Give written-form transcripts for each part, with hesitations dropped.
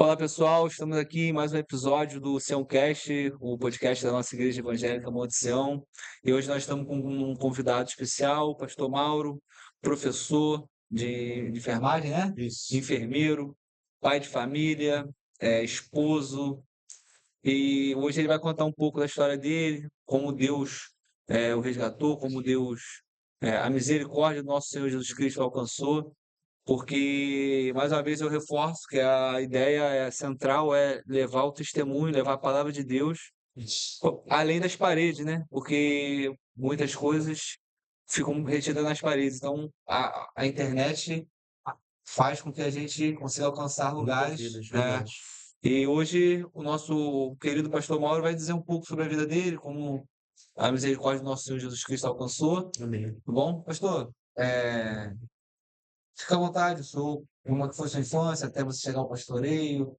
Olá pessoal, estamos aqui em mais um episódio do Siãocast, o podcast da nossa Igreja Evangélica Monte Sião. E hoje nós estamos com um convidado especial, o pastor Mauro, professor de enfermagem, né? Isso. Enfermeiro, pai de família, esposo. E hoje ele vai contar um pouco da história dele, como Deus o resgatou, como Deus, a misericórdia do nosso Senhor Jesus Cristo alcançou. Porque, mais uma vez, eu reforço que a ideia central é levar o testemunho, levar a palavra de Deus além das paredes, né? Porque muitas coisas ficam retidas nas paredes. Então, a internet faz com que a gente consiga alcançar Muitas lugares, vidas, né? verdade. E hoje o nosso querido pastor Mauro vai dizer um pouco sobre a vida dele, como a misericórdia do nosso Senhor Jesus Cristo alcançou. Tá Amém. bom? Pastor, fica à vontade, sou como é que foi sua infância até você chegar ao pastoreio.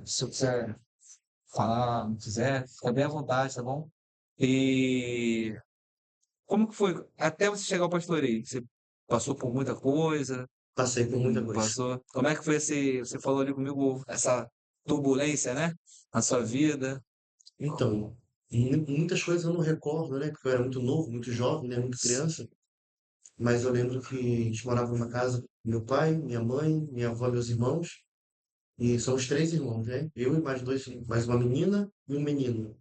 Se eu quiser falar, não quiser, fica bem à vontade, tá bom? E como que foi até você chegar ao pastoreio? Você passou por muita coisa? Passei por muita coisa. Passou? Como é que foi você falou ali comigo, essa turbulência, né? Na sua vida? Então, muitas coisas eu não recordo, né? Porque eu era muito novo, muito jovem, né? Muito criança. Mas eu lembro que a gente morava numa casa, meu pai, minha mãe, minha avó e meus irmãos. E somos três irmãos, né? Eu e mais dois, mais uma menina e um menino.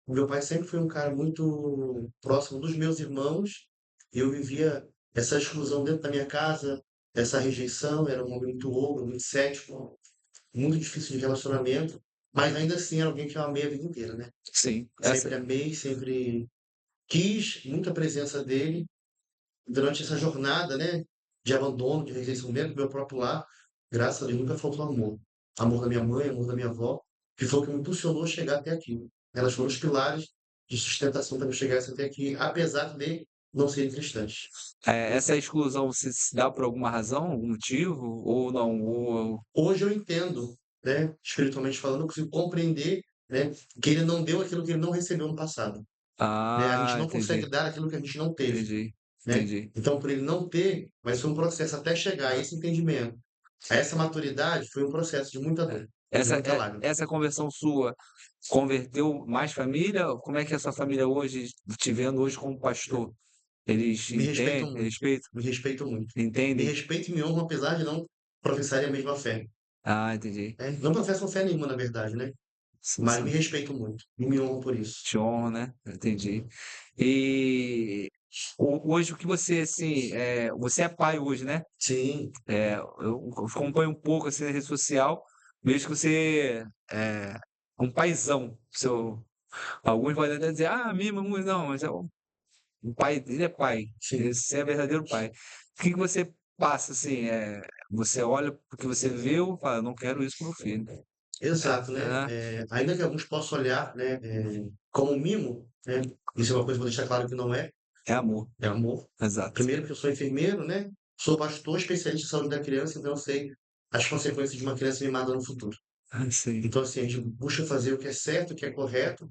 O meu pai sempre foi um cara muito próximo dos meus irmãos. Eu vivia essa exclusão dentro da minha casa, essa rejeição. Era um homem muito ogro, muito cético, muito difícil de relacionamento, mas ainda assim era alguém que eu amei a vida inteira, né? Sim, Sempre amei, sempre quis muita presença dele durante essa jornada, né? De abandono, de rejeição dentro do meu próprio lar. Graças a Deus nunca faltou amor. Amor da minha mãe, amor da minha avó, que foi o que me impulsionou a chegar até aqui. Elas foram os pilares de sustentação para eu chegar até aqui, apesar de não serem cristãs. essa exclusão se dá por alguma razão, algum motivo, ou não? Ou... Hoje eu entendo, né? Espiritualmente falando, eu consigo compreender, né? Que ele não deu aquilo que ele não recebeu no passado. Né? A gente Ah, não entendi, consegue dar aquilo que a gente não teve, entendi, né? entendi. Então, por ele não ter, mas foi um processo até chegar a esse entendimento, a essa maturidade, foi um processo de muita dor, de muita lágrima. Essa conversão sua converteu mais família? Como é que é a sua família hoje, te vendo hoje como pastor? Eles Me respeitam entendem, muito, respeitam, me respeitam muito. Me entendem? respeitam e me honram, apesar de não professarem a mesma fé. Ah, entendi. Né? Não professam fé nenhuma, na verdade, né? Mas me Sim, respeitam muito e me honram por isso. te honro, né? Entendi. E hoje o que você, assim, você é pai hoje, né? Sim, Eu acompanho um pouco assim na rede social, vejo que você é um paizão. Alguns podem até dizer, ah, mima muito, não, mas o pai dele é pai, sim. esse é verdadeiro pai. O que que você passa assim? Você olha porque você viu, e fala, não quero isso pro meu filho. Exato, né? É, Ainda que alguns possam olhar, né, como mimo, né? Isso é uma coisa que eu vou deixar claro que não é, é amor, é amor. exato. Primeiro porque eu sou enfermeiro, né? Sou pastor especialista em saúde da criança, então eu sei as consequências de uma criança mimada no futuro. Sim, Então, assim, a gente busca fazer o que é certo, o que é correto,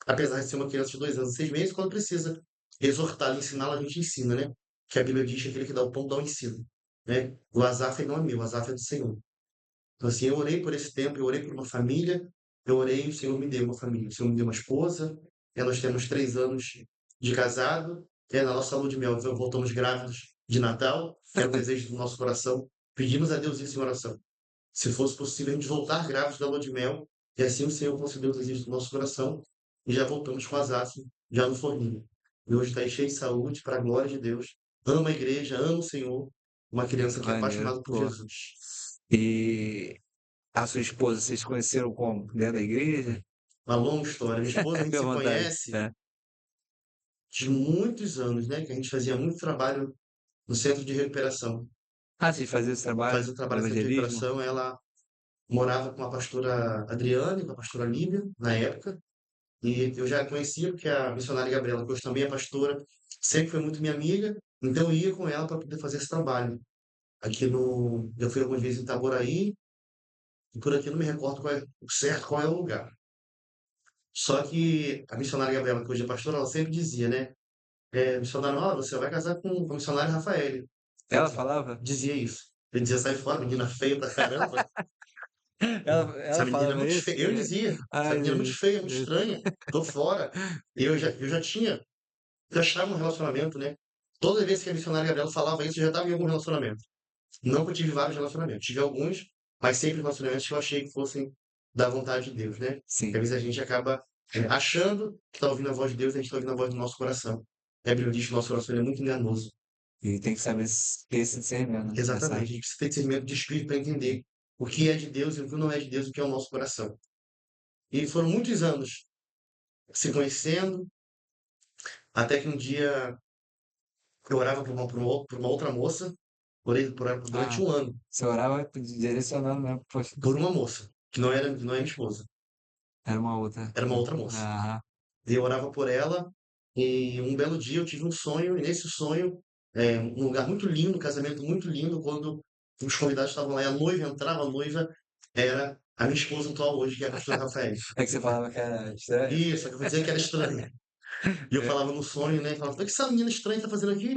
apesar de ser uma criança de 2 anos e 6 meses, quando precisa exortá-la, ensiná-la, a gente ensina, né? Que a Bíblia diz que aquele que dá o pão dá o ensino, né? O azar não é meu, o azar é do Senhor. Então, assim, eu orei por esse tempo, eu orei por uma família, eu orei e o Senhor me deu uma família. O Senhor me deu uma esposa, nós temos 3 anos de casado, na nossa lua de mel voltamos grávidos de Natal, que era o desejo do nosso coração. Pedimos a Deus isso em oração. Se fosse possível, a gente voltar grávidos da lua de mel, e assim o Senhor concedeu o desejo do nosso coração, e já voltamos com as asas, já no forninho. E hoje está aí cheio de saúde, para a glória de Deus. Ama a igreja, ama o Senhor. Uma criança que é maneiro. apaixonada por Pô. Jesus. E a sua esposa, vocês conheceram como? Dentro da igreja? Uma longa história. Minha esposa, a gente Fica à se vontade. conhece de muitos anos, né? Que a gente fazia muito trabalho no centro de recuperação. Ah, vocês faziam esse trabalho Fazia o de trabalho no centro de evangelismo? recuperação, ela morava com a pastora Adriane, com a pastora Líbia, na época. E eu já conhecia, porque a missionária Gabriela, que hoje também é pastora, sempre foi muito minha amiga, então eu ia com ela para poder fazer esse trabalho. Aqui no. Eu fui algumas vezes em Itaboraí, e por aqui eu não me recordo qual é o certo, qual é o lugar. Só que a missionária Gabriela, que hoje é pastora, ela sempre dizia, né? Missionário, ó, você vai casar com o missionário Rafael. Ela falava? Dizia isso. Ele dizia, sai fora, menina feia pra caramba. Ela Essa menina é falava muito isso? feia. Eu dizia, essa Ai, menina é muito Jesus. feia, muito estranha, tô fora. Eu já estava num relacionamento, né? Toda vez que a missionária Gabriela falava isso, eu já estava em algum relacionamento. Não que eu tive vários relacionamentos, tive alguns, mas sempre relacionamentos que eu achei que fossem da vontade de Deus, né? Porque Sim. às vezes a gente acaba achando que está ouvindo a voz de Deus, a gente está ouvindo a voz do nosso coração. A Bíblia diz que o nosso coração ele é muito enganoso. E tem que saber ter esse discernimento, né? Exatamente. A Nessa... gente precisa ter discernimento de espírito para entender o que é de Deus e o que não é de Deus, o que é o nosso coração. E foram muitos anos se conhecendo, até que um dia eu orava por uma outra moça, orei por ela durante Ah, um ano, você orava direcionando mesmo. Poxa, por uma moça, que não é minha esposa, era uma outra. era uma outra moça. Aham. E eu orava por ela, e um belo dia eu tive um sonho, e nesse sonho, um lugar muito lindo, um casamento muito lindo, quando os convidados estavam lá, e a noiva entrava, a noiva era a minha esposa atual hoje, que é a pastora Rafael. É que você falava que era estranho? Isso, só que eu vou dizer que era estranha. E eu falava no sonho, né? Falava, o que essa menina estranha tá fazendo aqui?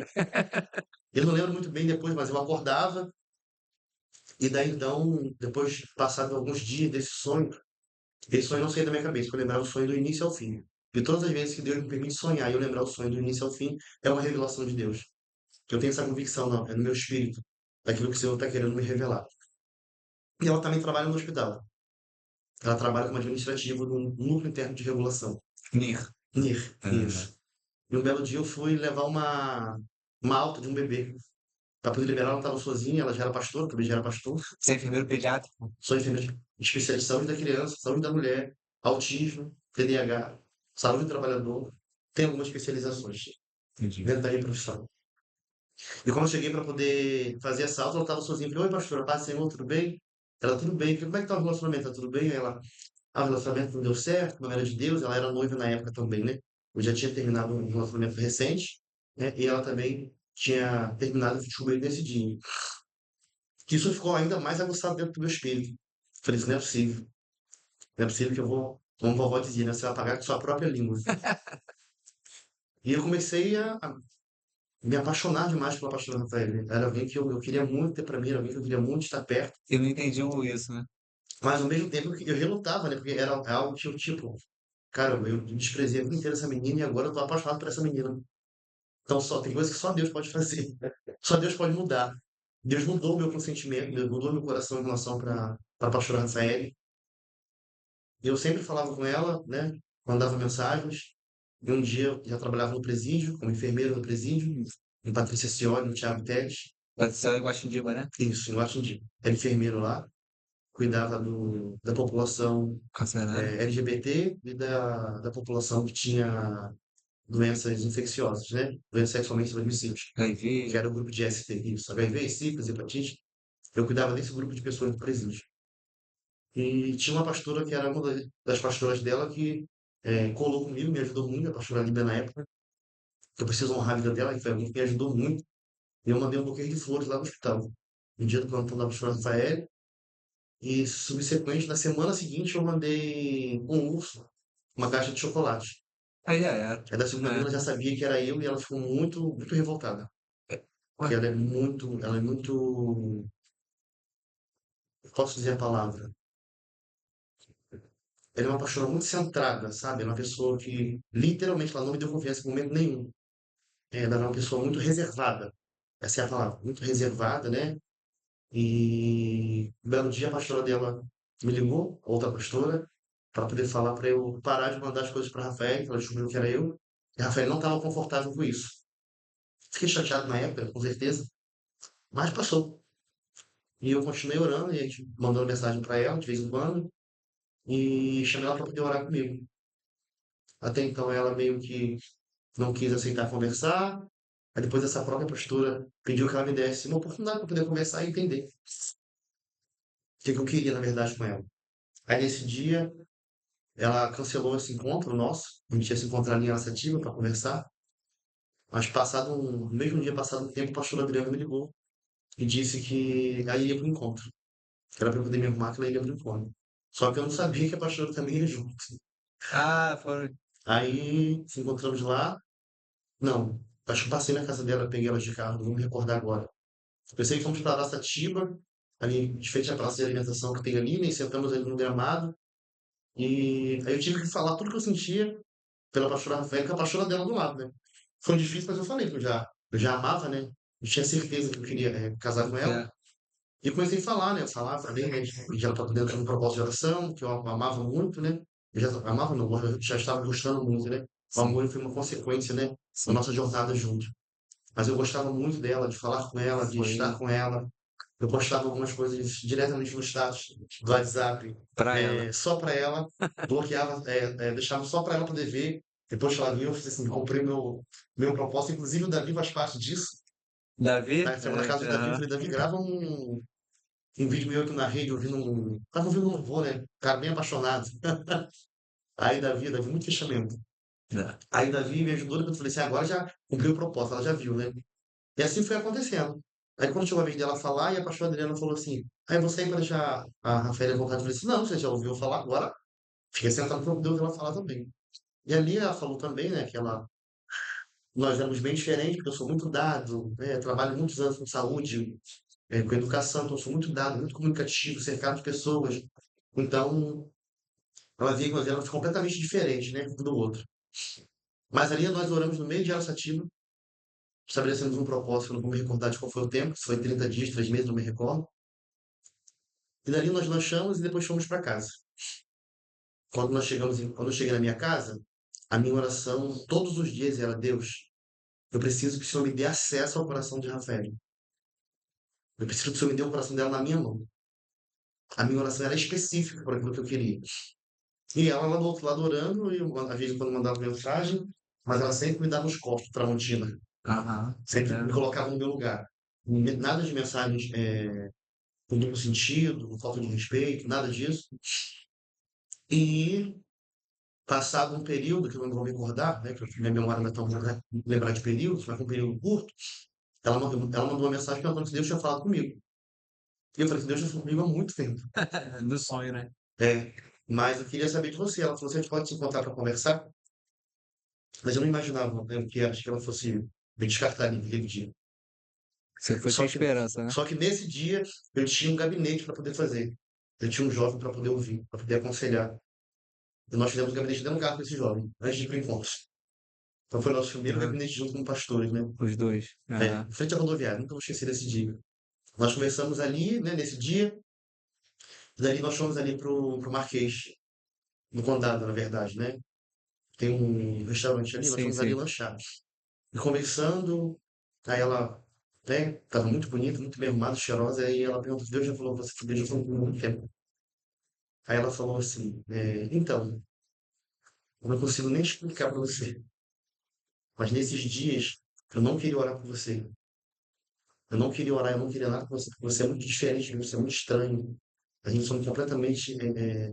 Eu não lembro muito bem depois, mas eu acordava, e daí então, depois de passado alguns dias desse sonho, esse sonho não saía da minha cabeça, eu lembrava o sonho do início ao fim. E todas as vezes que Deus me permite sonhar e eu lembrar o sonho do início ao fim, é uma revelação de Deus. Eu tenho essa convicção, não, é no meu espírito, daquilo que o Senhor está querendo me revelar. E ela também trabalha no hospital. Ela trabalha como administrativa no núcleo interno de regulação. NIR. NIR, Ah, isso. E um belo dia eu fui levar uma alta de um bebê. Para poder liberar, ela estava sozinha, ela já era pastora, também já era pastor. você é enfermeiro pediátrico? Sou enfermeira especialista em saúde da criança, saúde da mulher, autismo, TDAH, saúde do trabalhador. Tem algumas especializações Entendi. dentro da minha profissão. E quando eu cheguei para poder fazer essa aula, ela estava sozinha. Eu falei, oi, pastora, paz, Senhor, tudo bem? Ela, tudo bem. Eu falei, como é que tá o relacionamento? Tá tudo bem? Ela, o relacionamento não deu certo, não era de Deus. Ela era noiva na época também, né? Eu já tinha terminado um relacionamento recente, né? E ela também tinha terminado o futebol nesse dia. Que isso ficou ainda mais aguçado dentro do meu espírito. Falei, isso não é possível. Não é possível que eu vou, como vovó dizia, né? Você vai pagar com sua própria língua. E eu comecei a me apaixonar demais pela pastora Rafael. Era alguém que eu queria muito ter para mim, era alguém que eu queria muito estar perto. Eu não entendi isso, né? Mas ao mesmo tempo eu relutava, né? Porque era algo que eu, tipo, cara, eu desprezei a vida inteira essa menina e agora eu tô apaixonado por essa menina. Então tem coisas que só Deus pode fazer. Só Deus pode mudar. Deus mudou o meu consentimento, Deus mudou meu coração em relação para a pastora Rafael. Eu sempre falava com ela, né? Mandava mensagens. E um dia eu já trabalhava no presídio, como enfermeiro no presídio, em Patrícia Cioli, no Thiago Teles. Patricinha Guaxindiba, né? Isso, em Washington. Era enfermeiro lá, cuidava da população Carcerário. LGBT e da população que tinha doenças infecciosas, né? Doenças sexualmente transmissíveis, que HIV. era o grupo de ST, isso, HIV, sífilis, hepatite. Eu cuidava desse grupo de pessoas do presídio. E tinha uma pastora que era uma das pastoras dela que colou comigo, me ajudou muito, a pastora Líbia na época. Eu preciso honrar a vida dela, que foi alguém que me ajudou muito. E eu mandei um buquê de flores lá no hospital. No dia do plantão da pastora Rafael. E subsequente, na semana seguinte, eu mandei um urso, uma caixa de chocolate. Aí já era. Aí da segunda vez É. ela já sabia que era eu e ela ficou muito, muito revoltada. Ué, Porque ela é muito, posso dizer a palavra? Ela é uma pastora muito centrada, sabe? Ela é uma pessoa que, literalmente, ela não me deu confiança em momento nenhum. Ela era uma pessoa muito reservada. Essa é a palavra, muito reservada, né? E um belo dia a pastora dela me ligou, outra pastora, para poder falar para eu parar de mandar as coisas para Rafael, que ela descobriu que era eu. E Rafael não estava confortável com isso. Fiquei chateado na época, com certeza, mas passou. E eu continuei orando, e a gente mandando mensagem para ela de vez em quando, e chamei ela para poder orar comigo. Até então ela meio que não quis aceitar conversar. Aí depois essa própria postura pediu que ela me desse uma oportunidade para poder conversar e entender o que eu queria, na verdade, com ela. Aí nesse dia, ela cancelou esse encontro nosso. A gente ia se encontrar ali em Araçatiba para conversar. Mas no mesmo dia, passado um tempo, o pastor Adriano me ligou e disse que aí ia para o encontro. Que era para eu poder me arrumar, que ela ia para o encontro. Só que eu não sabia que a pastora também ia junto. ah, foram. Aí, se encontramos lá. Não, acho que passei na casa dela, peguei ela de carro, não vou me recordar agora. Pensei que fomos para Araçatiba. ali de frente à praça de alimentação que tem ali, né? Sentamos ali no gramado. E aí eu tive que falar tudo que eu sentia pela pastora Rafaela, com a pastora dela do lado, né? Foi difícil, mas eu falei que eu já amava, né? Eu tinha certeza que eu queria casar com ela. É, E comecei a falar, né? Falar, falei, né? De ela estar dentro de um propósito de oração, que eu amava muito, né? Eu já amava, não, eu já estava gostando muito, né? O sim, amor foi uma consequência, né? Da sim. nossa jornada junto. Mas eu gostava muito dela, de falar com ela, de estar Foi com ela. Eu postava algumas coisas diretamente no status do WhatsApp, pra ela. só para ela, bloqueava, deixava só para ela poder ver. Depois que ela viu, eu fiz assim, comprei meu propósito. Inclusive o Davi faz parte disso. Davi? Né? Chegou na casa do Davi, eu falei, Davi, grava um vídeo meu aqui na rede, ouvindo tava ouvindo um louvor, né? Cara bem apaixonado. Aí Davi, muito fechamento. É. Aí Davi me ajudou, depois eu falei assim, agora já cumpriu o propósito, ela já viu, né? E assim foi acontecendo. Aí quando chegou a vez dela falar, e a pastora Adriana falou assim, aí você aí para deixar a Rafaela à vontade, eu falei assim, não, você já ouviu falar, agora fica sentado para Deus ela falar também. E ali ela falou também, né, que nós éramos bem diferentes, porque eu sou muito dado, né, trabalho muitos anos com saúde, com educação, então eu sou muito dado, muito comunicativo, cercado de pessoas. Então, ela via que nós éramos completamente diferentes, né, um do outro. Mas ali nós oramos no meio de Araçatiba, estabelecemos um propósito, eu não vou me recordar de qual foi o tempo, se foi 30 dias, 3 meses, não me recordo. E dali nós lanchamos e depois fomos para casa. Quando eu cheguei na minha casa, a minha oração todos os dias era: Deus, eu preciso que o Senhor me dê acesso ao coração de Rafael. Eu preciso que o Senhor me dê o coração dela na minha mão. A minha oração era específica para aquilo que eu queria. E ela lá do outro lado orando, e eu, às vezes quando mandava mensagem, mas ela sempre me dava os cortes, Tramontina. Aham. Sempre me É. colocava no meu lugar. Nada de mensagens com duplo sentido, com falta de respeito, nada disso. E passado um período, que eu não vou me recordar, né, que minha memória não é tão boa, né, lembrar de períodos, mas um período curto, ela mandou uma mensagem perguntando se Deus tinha falado comigo. E eu falei que Deus já falou comigo há muito tempo. Do sonho, né? É, mas eu queria saber de você. Ela falou, se a gente pode se encontrar para conversar? Mas eu não imaginava, né, o que era, que ela fosse me descartar naquele dia. Você foi sem Só que, esperança, né? só que nesse dia eu tinha um gabinete para poder fazer. Eu tinha um jovem para poder ouvir, para poder aconselhar. E nós fizemos o gabinete dentro do carro com esse jovem, antes de ir para o encontro. Então foi nosso primeiro Aham. gabinete junto com pastores, né? Os dois. Em Aham. frente à rodoviária, nunca vou esquecer desse dia. Nós conversamos ali, né, nesse dia, e dali nós fomos ali pro Marquês, no Condado, na verdade, né? Tem um restaurante ali, nós Sim, fomos ali sim. lanchar. E conversando, aí ela, né, tava muito bonita, muito bem arrumada, cheirosa, aí ela perguntou, Deus já falou, você Deus já falou por muito tempo. Aí ela falou assim, então, eu não consigo nem explicar para você, mas nesses dias eu não queria orar por você. Eu não queria orar, eu não queria nada com você, porque você é muito diferente de mim, você é muito estranho. A gente somos completamente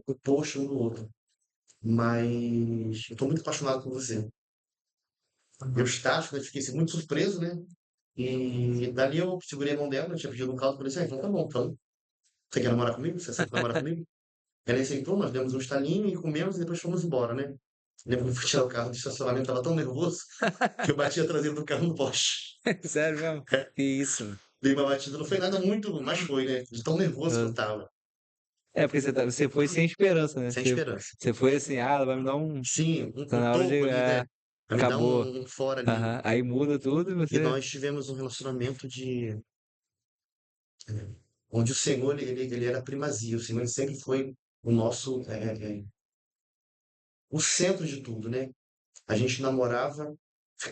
opostos um do outro. Mas eu estou muito apaixonado por você. Eu estático, né? Fiquei assim, muito surpreso, né? E dali eu segurei a mão dela, eu tinha pedido um caldo, falei assim, então tá bom, então. Você quer namorar comigo? Você aceita namorar comigo? Ela aceitou, nós demos um estalinho e comemos e depois fomos embora, né? Lembro que eu fui tirar o carro do estacionamento, tava tão nervoso que eu bati a traseira do carro no poste. Sério mesmo? Que isso? Dei uma batida, não foi nada muito, mas foi, né? De tão nervoso que eu Eu- tava. É, porque você foi sem esperança, né? Sem Você, esperança. você foi assim, ah, ela vai me dar um. Sim, Tá um na hora toco de. ali, né? É, Pra me dar acabou. um fora ali. Aham. Aí muda tudo e E você. nós tivemos um relacionamento onde o Senhor, ele era primazia. O Senhor ele sempre foi o nosso, o centro de tudo, né? A gente namorava,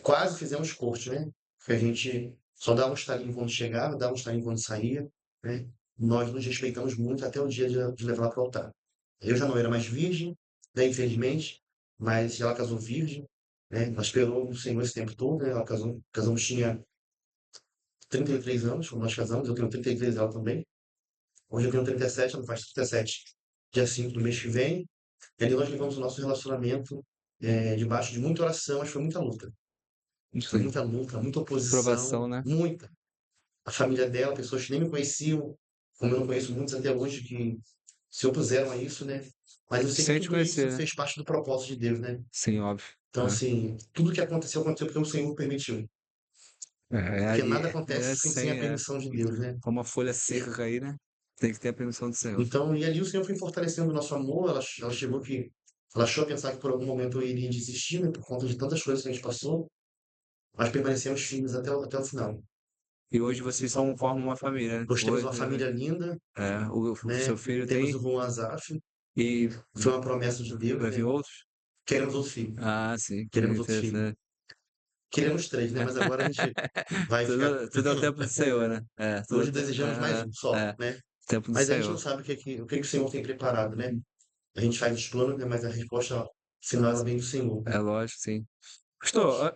quase fizemos corte, né? Porque a gente só dava um estalinho quando chegava, dava um estalinho quando saía, né? Nós nos respeitamos muito até o dia de levar ela para o altar. Eu já não era mais virgem, né, infelizmente, mas ela casou virgem, né? Ela esperou o Senhor esse tempo todo, né? Ela casamos tinha 33 anos, quando nós casamos, eu tenho 33, ela também. Hoje eu tenho 37, ela faz 37, dia 5 do mês que vem. E ali nós levamos o nosso relacionamento debaixo de muita oração, mas foi muita luta. Foi Enfim, muita luta, muita oposição, provação, né? muita. A família dela, pessoas que nem me conheciam, como eu não conheço muitos até hoje, que se opuseram a isso, né? Mas eu sei que Sem te tudo isso conhecer, né? fez parte do propósito de Deus, né? Sim, óbvio. Então, É, assim, tudo que aconteceu, aconteceu porque o Senhor permitiu. é, Porque aí nada acontece é sem a sem. É, permissão de Deus, né? como uma folha seca aí, né? Tem que ter a permissão do Senhor. Então, e ali o Senhor foi fortalecendo o nosso amor. Ela chegou que. Ela achou a pensar que por algum momento eu iria desistir, né, por conta de tantas coisas que a gente passou, mas permanecemos firmes até o final. E hoje vocês formam uma família, né? Hoje temos Hoje, uma família linda, o seu né? filho Temos tem o Juan Azaf, e foi uma promessa de Deus, vai vir né? outros? Queremos outro filho, Ah, sim, que queremos outro filho. interessante. Queremos três, né? Mas agora a gente vai ficar. Tudo é o tempo do Senhor, né? Hoje desejamos mais um só, é, né? tempo do Mas a gente não Senhor. sabe o que o Senhor tem preparado, né? A gente faz os planos, né? Mas a resposta final ela vem do Senhor. É lógico, sim. Pastor,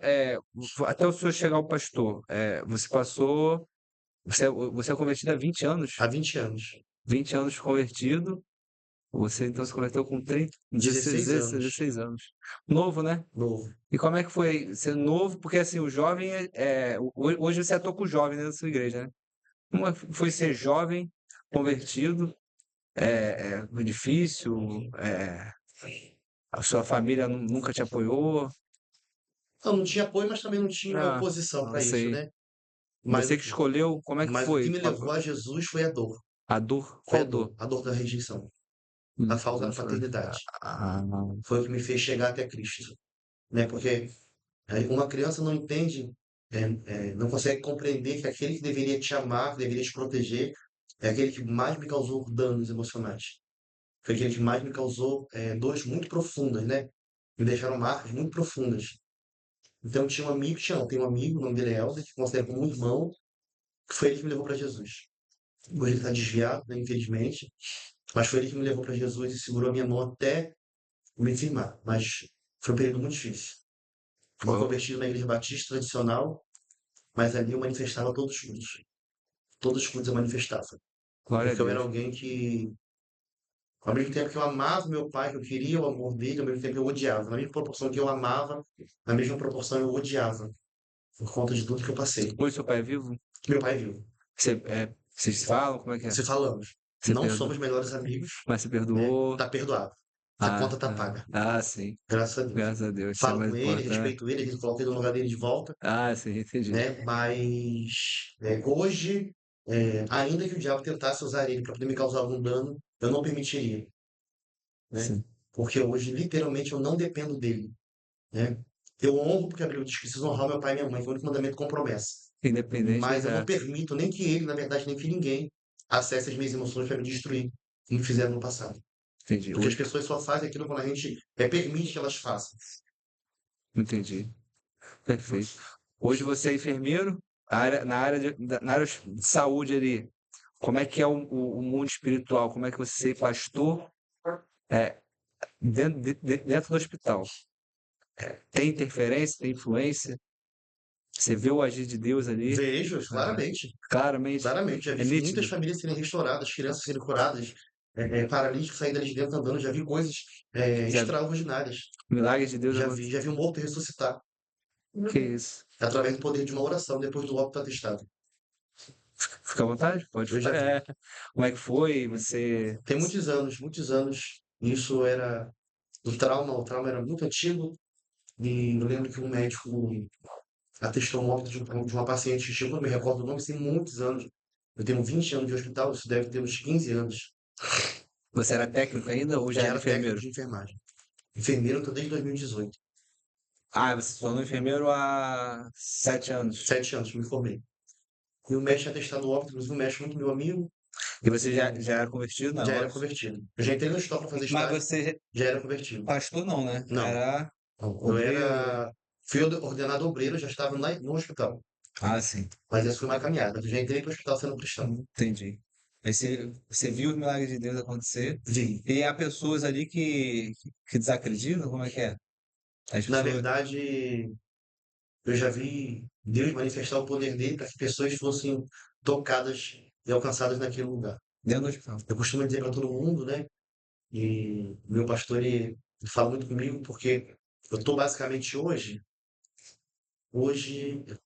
até o senhor chegar ao pastor, você passou. Você é convertido há 20 anos? Há 20 anos, 20 anos convertido. Você então se converteu com 30, 16, 16 anos, 16 anos. Novo, né? novo. E como é que foi ser novo? Porque assim, o jovem hoje você atua com o jovem dentro da sua igreja, né? Como foi ser jovem, convertido? Foi difícil? A sua família nunca te apoiou? Então, não tinha apoio, mas também não tinha Ah, oposição não para isso, sei. né? Mas, Você que escolheu, como é que mas o que foi? me levou a Jesus foi a dor. A dor? Foi Qual dor? a dor da rejeição, a falta da Foi. paternidade. Ah, Foi o que me fez chegar até Cristo, né? Porque uma criança não entende, não consegue compreender que aquele que deveria te amar, que deveria te proteger, é aquele que mais me causou danos emocionais. Foi aquele que mais me causou dores muito profundas, né? Me deixaram marcas muito profundas. Então, tinha um amigo, tem um amigo, o nome dele é Helder, que considero como um irmão, que foi ele que me levou para Jesus. Hoje ele está desviado, né, infelizmente, mas foi ele que me levou para Jesus e segurou a minha mão até me firmar. Mas foi um período muito difícil. Fui foi. convertido na igreja batista tradicional, mas ali eu manifestava todos os frutos. Todos os frutos eu manifestava. Glória a Porque eu era Deus. alguém que, ao mesmo tempo que eu amava meu pai, que eu queria o amor dele, ao mesmo tempo eu odiava. Na mesma proporção que eu amava, na mesma proporção eu odiava, por conta de tudo que eu passei. Hoje seu pai é vivo? Meu pai viu. Vocês falam? Como é que é? Se falamos, Você não perdoa? somos melhores amigos, Mas você né? perdoou? Tá perdoado. A Ah, conta tá paga. sim. Graças a Deus. Graças a Deus. Isso é Falo mais com ele, importante. respeito ele, coloco ele no lugar dele de volta, Ah, sim, entendi. né? Mas hoje, ainda que o diabo tentasse usar ele para poder me causar algum dano, eu não permitiria, né? Sim. Porque hoje, literalmente, eu não dependo dele, né? Eu honro porque a Bíblia diz que preciso honrar meu pai e minha mãe, que é o único mandamento com promessa. Independente, Mas eu não permito nem que ele, na verdade, nem que ninguém acesse as minhas emoções para me destruir, como me fizeram no passado. entendi. Porque as pessoas só fazem aquilo quando a gente permite que elas façam. Entendi. Perfeito. Hoje você é enfermeiro, na área de saúde ali. Como é que é o mundo espiritual? Como é que você, pastor, é, dentro do hospital? Tem interferência, tem influência? Você vê o agir de Deus ali? Vejo, Ah, claramente. claramente, Claramente. Já é vi muitas nítido. famílias serem restauradas, crianças serem curadas, paralíticos saindo ali de dentro andando. Já vi coisas Já extraordinárias. milagres de Deus Já vi um morto ressuscitar Que isso? através do poder de uma oração depois do óbito atestado. Fica à vontade, pode Eu já falar. vi. Como é que foi? Você. Tem muitos anos, muitos anos. Isso era o trauma era muito antigo. E eu lembro que um médico atestou um óbito de uma paciente que chegou, não me recordo o nome, tem muitos anos. Eu tenho 20 anos de hospital, isso deve ter uns 15 anos. Você era técnico ainda ou já Já era era técnico enfermeiro? de enfermagem. Enfermeiro eu tô desde 2018. Ah, você se tornou enfermeiro há 7 anos. 7 anos que me formei. E o médico tinha testado o óbito, inclusive o médico muito meu amigo, E você já era convertido? já Não, era óbvio. convertido. Eu já entrei no hospital para fazer Mas estágio, você, já era convertido. pastor não, né? Não, Era eu obreiro. era. Fui ordenado obreiro, já estava no hospital. Ah, sim. Mas essa foi uma caminhada. Eu já entrei para o hospital sendo cristão. Entendi. Aí você viu os milagres de Deus acontecer Vi. e há pessoas ali que desacreditam? Como é que é? As Na pessoas verdade, eu já vi Deus manifestar o poder dele para que pessoas fossem tocadas e alcançadas naquele lugar. dentro do hospital. Eu costumo dizer para todo mundo, né? E meu pastor ele fala muito comigo porque eu estou basicamente hoje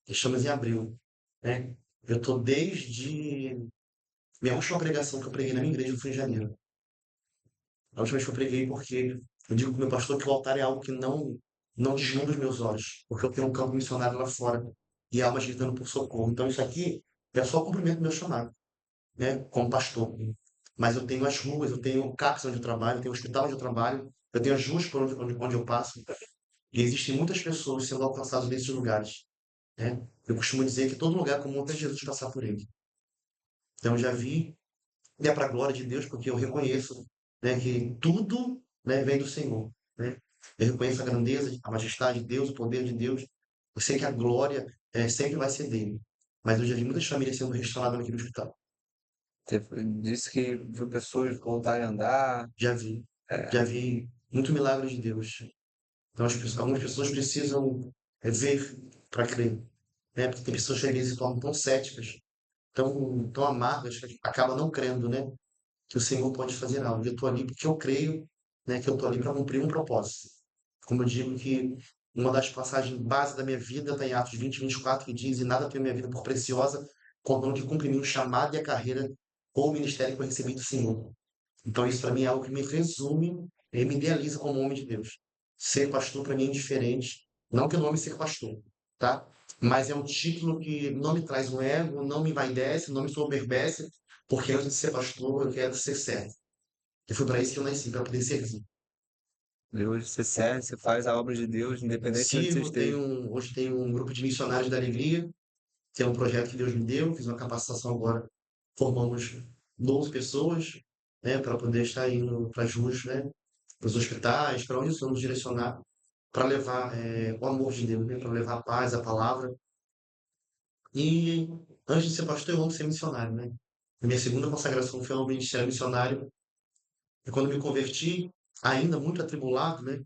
estamos em abril, né? Eu estou desde minha última pregação que eu preguei na minha igreja foi em janeiro. A última vez que eu preguei porque eu digo para o meu pastor que o altar é algo que não deslumbra os meus olhos, porque eu tenho um campo missionário lá fora e almas gritando por socorro. Então isso aqui é só o cumprimento do meu chamado, né? Como pastor. mas eu tenho as ruas, eu tenho o CAPS onde eu trabalho, eu tenho o hospital onde eu trabalho, eu tenho as ruas por onde eu passo. E existem muitas pessoas sendo alcançadas nesses lugares, né? Eu costumo dizer que todo lugar comum até Jesus passar por ele. Então eu já vi, e é para a glória de Deus, porque eu reconheço, né, que tudo, né, vem do Senhor, né? Eu reconheço a grandeza, a majestade de Deus, o poder de Deus. Eu sei que a glória sempre vai ser dele. Mas eu já vi muitas famílias sendo restauradas aqui no hospital. Você disse que viu pessoas voltarem a andar. Já vi. É, Já vi muito milagre de Deus. Então, algumas pessoas precisam ver para crer, né? Porque tem pessoas que às vezes se tornam tão céticas, tão amargas, que acabam não crendo, né? Que o Senhor pode fazer algo. Eu estou ali porque eu creio, né? Que eu estou ali para cumprir um propósito. Como eu digo que uma das passagens base da minha vida está em Atos 20, 24, que diz: E nada tenho minha vida por preciosa, contando que cumpri o chamado e a carreira ou o ministério que eu recebi do Senhor. Então, isso para mim é algo que me resume e me idealiza como homem de Deus. Ser pastor para mim é indiferente. Não que eu não ame ser pastor, tá? Mas é um título que não me traz um ego, não me envaidece, não me soberbece, porque antes de ser pastor eu quero ser servo. E foi para isso que eu nasci, para poder servir. Deus, você serve, você faz a obra de Deus, independente de onde você Sirvo, esteja. hoje tenho um grupo de missionários da alegria, que é um projeto que Deus me deu, fiz uma capacitação agora, formamos 12 pessoas, né, para poder estar indo para as ruas, né, para os hospitais, para onde nós vamos direcionar, para levar o amor de Deus, né, para levar a paz, a palavra. E antes de ser pastor, eu amo ser missionário, né? A minha segunda consagração foi ao ministério missionário, e quando me converti, ainda muito atribulado, né,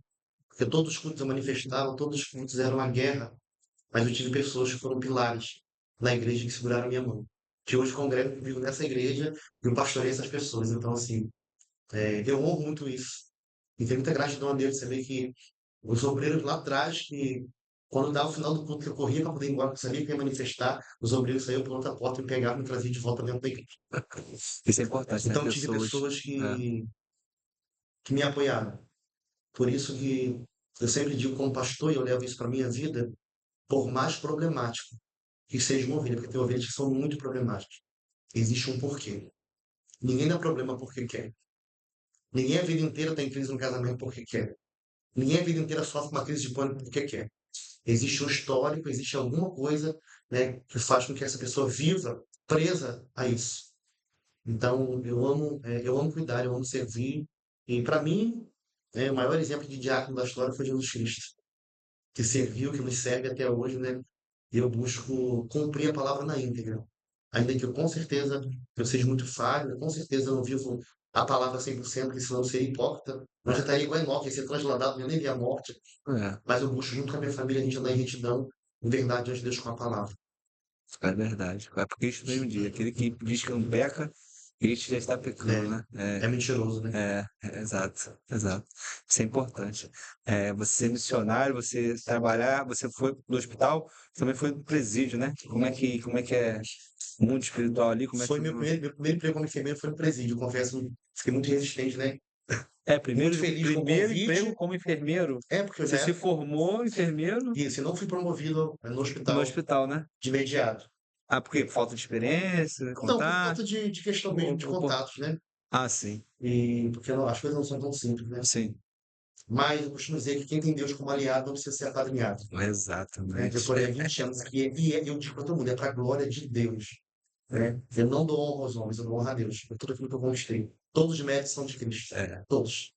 porque todos os cultos eu manifestava, todos os cultos eram uma guerra, mas eu tive pessoas que foram pilares na igreja que seguraram minha mão. Que hoje congrego comigo nessa igreja e eu pastorei essas pessoas. Então, assim, eu honro muito isso. E tenho muita gratidão a Deus de saber que os obreiros lá atrás, que quando dava o final do culto, que eu corria para poder ir embora, porque eu sabia que ia manifestar, os obreiros saíam pela outra porta e me pegavam e me traziam de volta dentro da igreja. Isso é importante, né? Então, tive Pessoas. pessoas É, que me apoiaram. Por isso que eu sempre digo como pastor, e eu levo isso para a minha vida, por mais problemático que seja uma ovelha, porque tem ovelhas que são muito problemáticas. Existe um porquê. Ninguém dá problema porque quer. Ninguém a vida inteira tem crise no casamento porque quer. Ninguém a vida inteira sofre uma crise de pânico porque quer. Existe um histórico, existe alguma coisa, né, que faz com que essa pessoa viva presa a isso. Então, eu amo cuidar, eu amo servir. E para mim, o maior exemplo de diácono da história foi Jesus Cristo, que serviu, que nos serve até hoje, né? E eu busco cumprir a palavra na íntegra. Ainda que eu, com certeza, eu seja muito falho, com certeza eu não vivo a palavra 100%, porque senão eu seria hipócrita. Eu já estaria igual Enoque, ia ser transladado, eu nem vi a morte. é, Mas eu busco, junto com a minha família, a gente andar em retidão, em verdade, diante de Deus com a palavra. é verdade. É porque Cristo mesmo dia. Aquele que diz que não peca, Cristo já está pecando, né? É mentiroso, né? Exato, exato. Isso é importante. É, você ser missionário, você trabalhar, você foi no hospital, também foi no presídio, né? Como é que é o mundo espiritual ali? Como é que Foi meu primeiro emprego como enfermeiro foi no presídio, confesso, fiquei muito resistente, né? Muito feliz com o primeiro emprego convite, como enfermeiro. porque eu Você já se era, formou enfermeiro e se não fui promovido no no hospital hospital, né? de imediato. Ah, por quê? Falta de experiência, Não, por contato, falta de questão mesmo de por... contatos, né? Ah, sim, E porque as coisas não são tão simples, né? sim, Mas eu costumo dizer que quem tem Deus como aliado não precisa ser apadrinhado, né? Eu exatamente. estou aí há 20 anos eu digo para todo mundo, é para a glória de Deus, né? Eu não dou honra aos homens, eu dou honra a Deus, por tudo aquilo que eu conquistei. Todos os méritos são de Cristo, É, todos.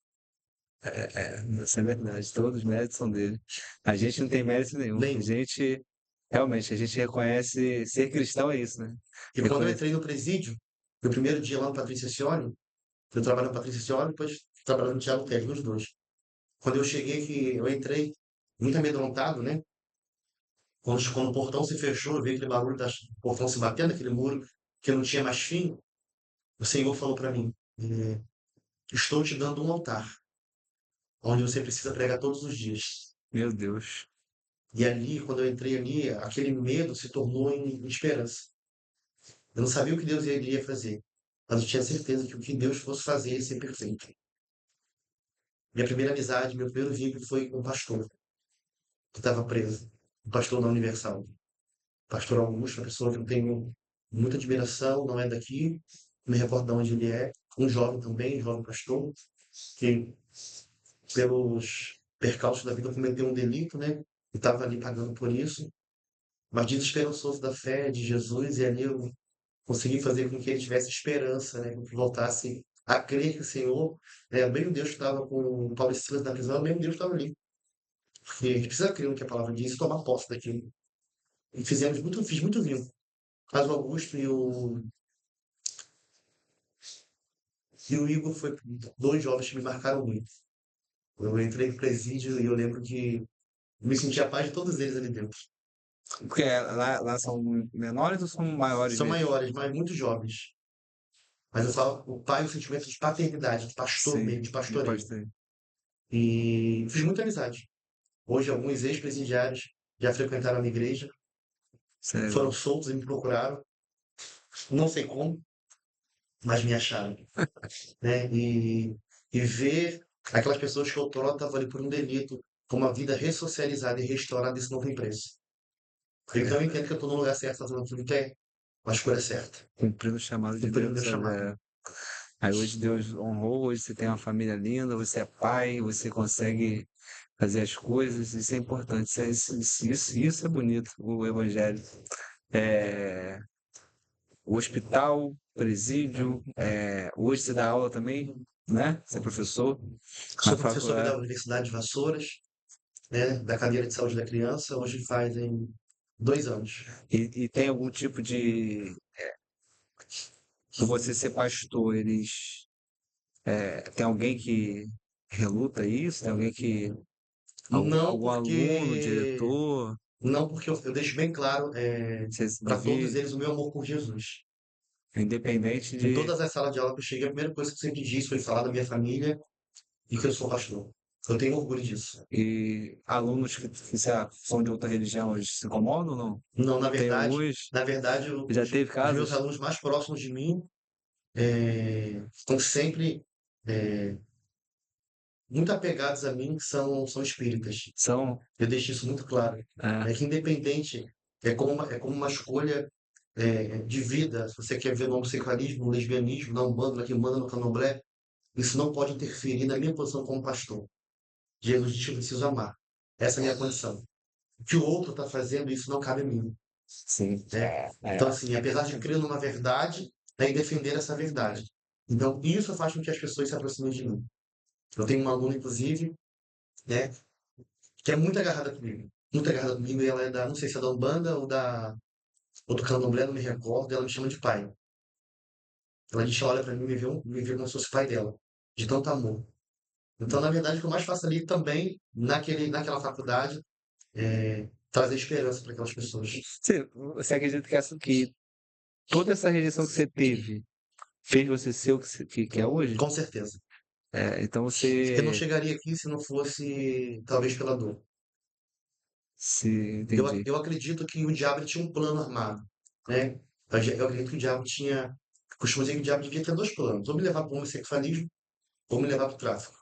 isso é verdade. Todos os méritos são dele. A gente não tem mérito nenhum. A Nenhum. gente, realmente, a gente reconhece, ser cristão é isso, né? E quando eu Reconhece. entrei no presídio, no primeiro dia lá no Patrícia Fiore, eu trabalho no Patrícia Fiore, depois trabalhando no Thiago Teles, nos dois. Quando eu cheguei, que eu entrei muito amedrontado, né? Quando o portão se fechou, eu vi aquele barulho do portão se batendo, aquele muro que não tinha mais fim, o Senhor falou para mim: Estou te dando um altar, onde você precisa pregar todos os dias. Meu Deus. E ali, quando eu entrei ali, aquele medo se tornou em esperança. Eu não sabia o que Deus iria fazer, mas eu tinha certeza que o que Deus fosse fazer ia ser perfeito. Minha primeira amizade, meu primeiro vínculo foi com um pastor que estava preso, um pastor da Universal. Pastor Augusto, uma pessoa que eu tenho muita admiração, não é daqui, não me recordo de onde ele é, um jovem também, um jovem pastor, que pelos percalços da vida cometeu um delito, né? E estava ali pagando por isso, mas desesperançoso da fé de Jesus, e ali eu consegui fazer com que ele tivesse esperança, né? Que voltasse a crer que o Senhor, é o mesmo Deus que estava com o Paulo e Silas na prisão, é o mesmo Deus que estava ali. Porque a gente precisa crer no que a palavra diz e tomar posse daquilo. E fiz muito vinho. Mas o Augusto e o Igor foi dois jovens que me marcaram muito. Eu entrei no presídio e eu lembro que me senti a paz de todos eles ali dentro. Porque lá são menores ou são maiores São mesmo? maiores, mas muito jovens. Mas eu falo o pai, o sentimento de paternidade, de pastor Sim, mesmo, de de pastoreio. pastor. E fiz muita amizade. Hoje, alguns ex-presidiários já frequentaram a minha igreja, foram Sério. soltos e me procuraram. Não sei como, mas me acharam, né? E ver aquelas pessoas que outrora estavam ali por um delito, com uma vida ressocializada e restaurada, isso não tem preço. Então eu entendo que eu estou no lugar certo, fazendo tudo que é uma escolha certa. Cumprindo o chamado de Cumprindo Deus, meu sabe? chamado. Aí hoje Deus honrou, hoje você tem uma família linda, você é pai, você consegue fazer as coisas, isso é importante, isso é bonito, o evangelho. É, o hospital, presídio, hoje você dá aula também, né? Você é professor na Sou professor da faculdade. Universidade de Vassouras, né? Da cadeira de saúde da criança, hoje fazem 2 anos. E tem algum tipo de. Por você ser pastor, tem alguém que reluta isso? Tem alguém que. Não Algum aluno, porque diretor, não porque eu deixo bem claro você para todos divide, eles o meu amor por Jesus. independente Em de. todas as salas de aula que eu cheguei, a primeira coisa que eu sempre disse foi falar da minha família e que eu sou pastor. Eu tenho orgulho disso. E alunos que são de outra religião, eles se incomodam ou não? Não, Tem alguns. na verdade, Já teve os meus casos? alunos mais próximos de mim estão sempre é, muito apegados a mim, que são espíritas. São. Eu deixo isso muito claro. É, É que independente, é como uma escolha de vida. Se você quer ver no homossexualismo, no lesbianismo, na Umbanda, na Quimbanda, no Candomblé, isso não pode interferir na minha posição como pastor. Jesus disse que eu preciso amar. Essa é a minha condição. O que o outro está fazendo, isso não cabe a mim, sim. né? Então, assim, apesar de crer numa verdade, é em defender essa verdade. Então, isso faz com que as pessoas se aproximem de mim. Eu tenho uma aluna, inclusive, né, que é muito agarrada comigo, e ela é da, não sei se é da Umbanda ou do Candomblé, não me recordo, e ela me chama de pai. Ela diz, olha para mim, me vê como se fosse pai dela, de tanto amor. Então, na verdade, o que eu mais faço ali também, naquela faculdade, é trazer esperança para aquelas pessoas. Você acredita que toda essa rejeição que você teve fez você ser o que é hoje? Com certeza. Então Eu não você chegaria aqui se não fosse, talvez, pela dor. se Eu, entendi. eu acredito que o diabo ele tinha um plano armado, né? Eu acredito que o diabo tinha. Costumo dizer que o diabo devia ter dois planos: ou me levar para o homossexualismo, ou me levar para o tráfico.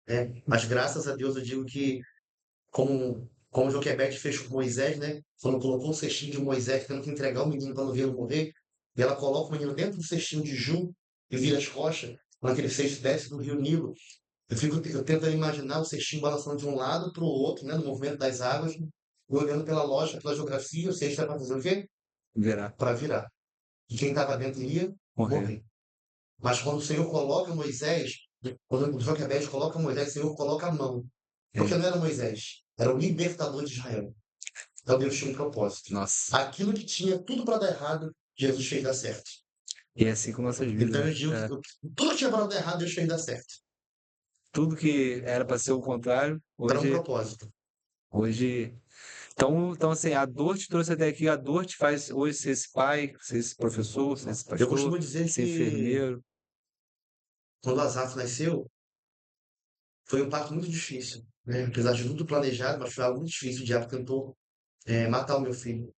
Né? Mas graças a Deus eu digo que, como Joquebede fez com Moisés, né? Quando colocou o cestinho de Moisés, tendo que entregar o menino para não vê-lo morrer, e ela coloca o menino dentro do cestinho de Ju e vira as costas, quando aquele cesto desce do rio Nilo. Eu tento imaginar o cestinho balançando de um lado para o outro, né? No movimento das águas, e olhando pela lógica, pela geografia, o cesto era para fazer o quê? Verá, Para virar. E quem estava dentro ia morrer. morrer. Mas quando o Senhor coloca Moisés, quando o Joquebede coloca Moisés, o Senhor coloca a mão. Porque É. não era Moisés, era o libertador de Israel. Então Deus tinha um propósito. Nossa. Aquilo que tinha tudo para dar errado, Jesus fez dar certo. E é assim com nossas Então vidas. eu digo que tudo que tinha para dar errado, Deus fez dar certo. Tudo que era para ser o contrário, Para um hoje, propósito. hoje. Então, assim, a dor te trouxe até aqui, a dor te faz hoje ser esse pai, ser esse professor, ser esse Eu pastor, costumo dizer ser que enfermeiro. quando o Asaf nasceu, foi um parto muito difícil. Né? Apesar de tudo planejado, mas foi algo muito difícil. O diabo tentou matar o meu filho.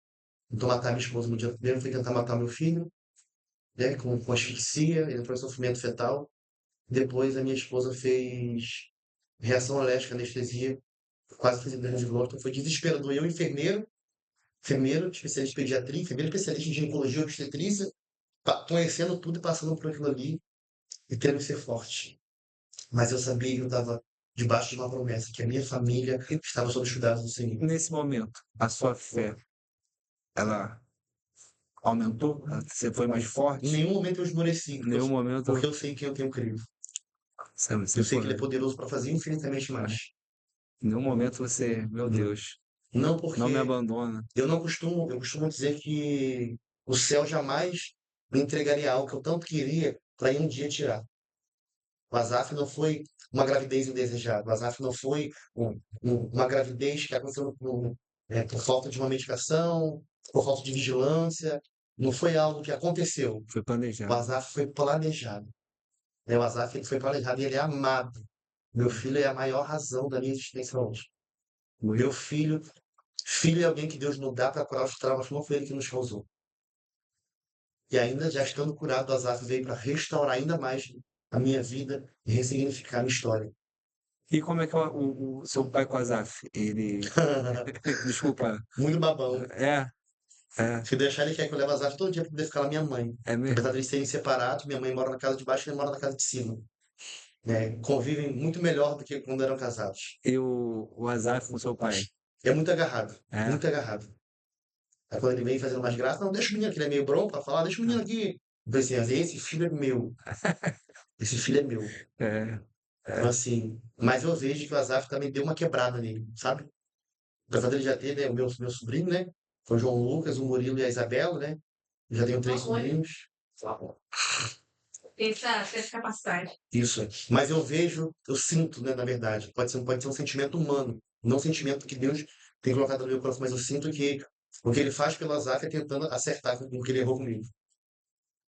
Tentou matar minha esposa no dia primeiro, foi tentar matar meu filho, né? Com asfixia, ele entrou em sofrimento fetal. Depois a minha esposa fez reação alérgica, anestesia, quase fez derrame de glória. Então foi desesperador. Eu, enfermeiro, especialista em pediatria, enfermeiro especialista em ginecologia e obstetrícia, conhecendo tudo e passando por aquilo ali. e tendo que ser forte. Mas eu sabia que eu estava debaixo de uma promessa, que a minha família E estava sob os cuidados do Senhor. nesse momento, a sua fé, ela aumentou? Você foi mais Em forte? nenhum momento eu esmoreci, Em nenhum porque momento eu sei que eu tenho crido. você Eu sei que foi, Ele é poderoso para fazer infinitamente mais. em nenhum momento você, meu Não, Deus, não não me porque abandona. eu costumo dizer que o céu jamais me entregaria algo que eu tanto queria para em um dia tirar. O Asaf não foi uma gravidez indesejada. O Asaf não foi uma gravidez que aconteceu por falta de uma medicação, por falta de vigilância. Não foi algo que aconteceu. Foi O planejado. Asaf foi planejado. Né? O Asaf ele foi planejado e ele é amado. Meu filho é a maior razão da minha existência hoje. Meu filho, filho é alguém que Deus não dá para curar os traumas, não foi ele que nos causou. E ainda já estando curado, o Asaf veio para restaurar ainda mais a minha vida e ressignificar a minha história. E como é que é o seu pai com a Zaf? Ele. Desculpa. Muito babão. É, é, Se deixar, ele quer que eu leve Asaf todo dia para poder ficar na minha mãe. é mesmo. Apesar de eles serem separados, minha mãe mora na casa de baixo e ele mora na casa de cima. Né? Convivem muito melhor do que quando eram casados. E o Azaf com seu pai? É muito agarrado. É. Muito agarrado. Aí quando ele vem fazendo umas graças, não, deixa o menino aqui, ele é meio bronco para falar, deixa o menino aqui. Eu falei assim, esse filho é meu. Esse filho é meu. É, Então, é. assim, mas eu vejo que o Asaf também deu uma quebrada nele, sabe? Apesar dele já ter, né, o meu sobrinho, né? Foi o João Lucas, o Murilo e a Isabela, né? Eu já tenho 3 sobrinhos. Essa capacidade. Isso. Mas eu vejo, eu sinto, né, na verdade. Pode ser um sentimento humano, não um sentimento que Deus tem colocado no meu coração, mas eu sinto que o que ele faz pelo Asaf é tentando acertar com o que ele errou comigo.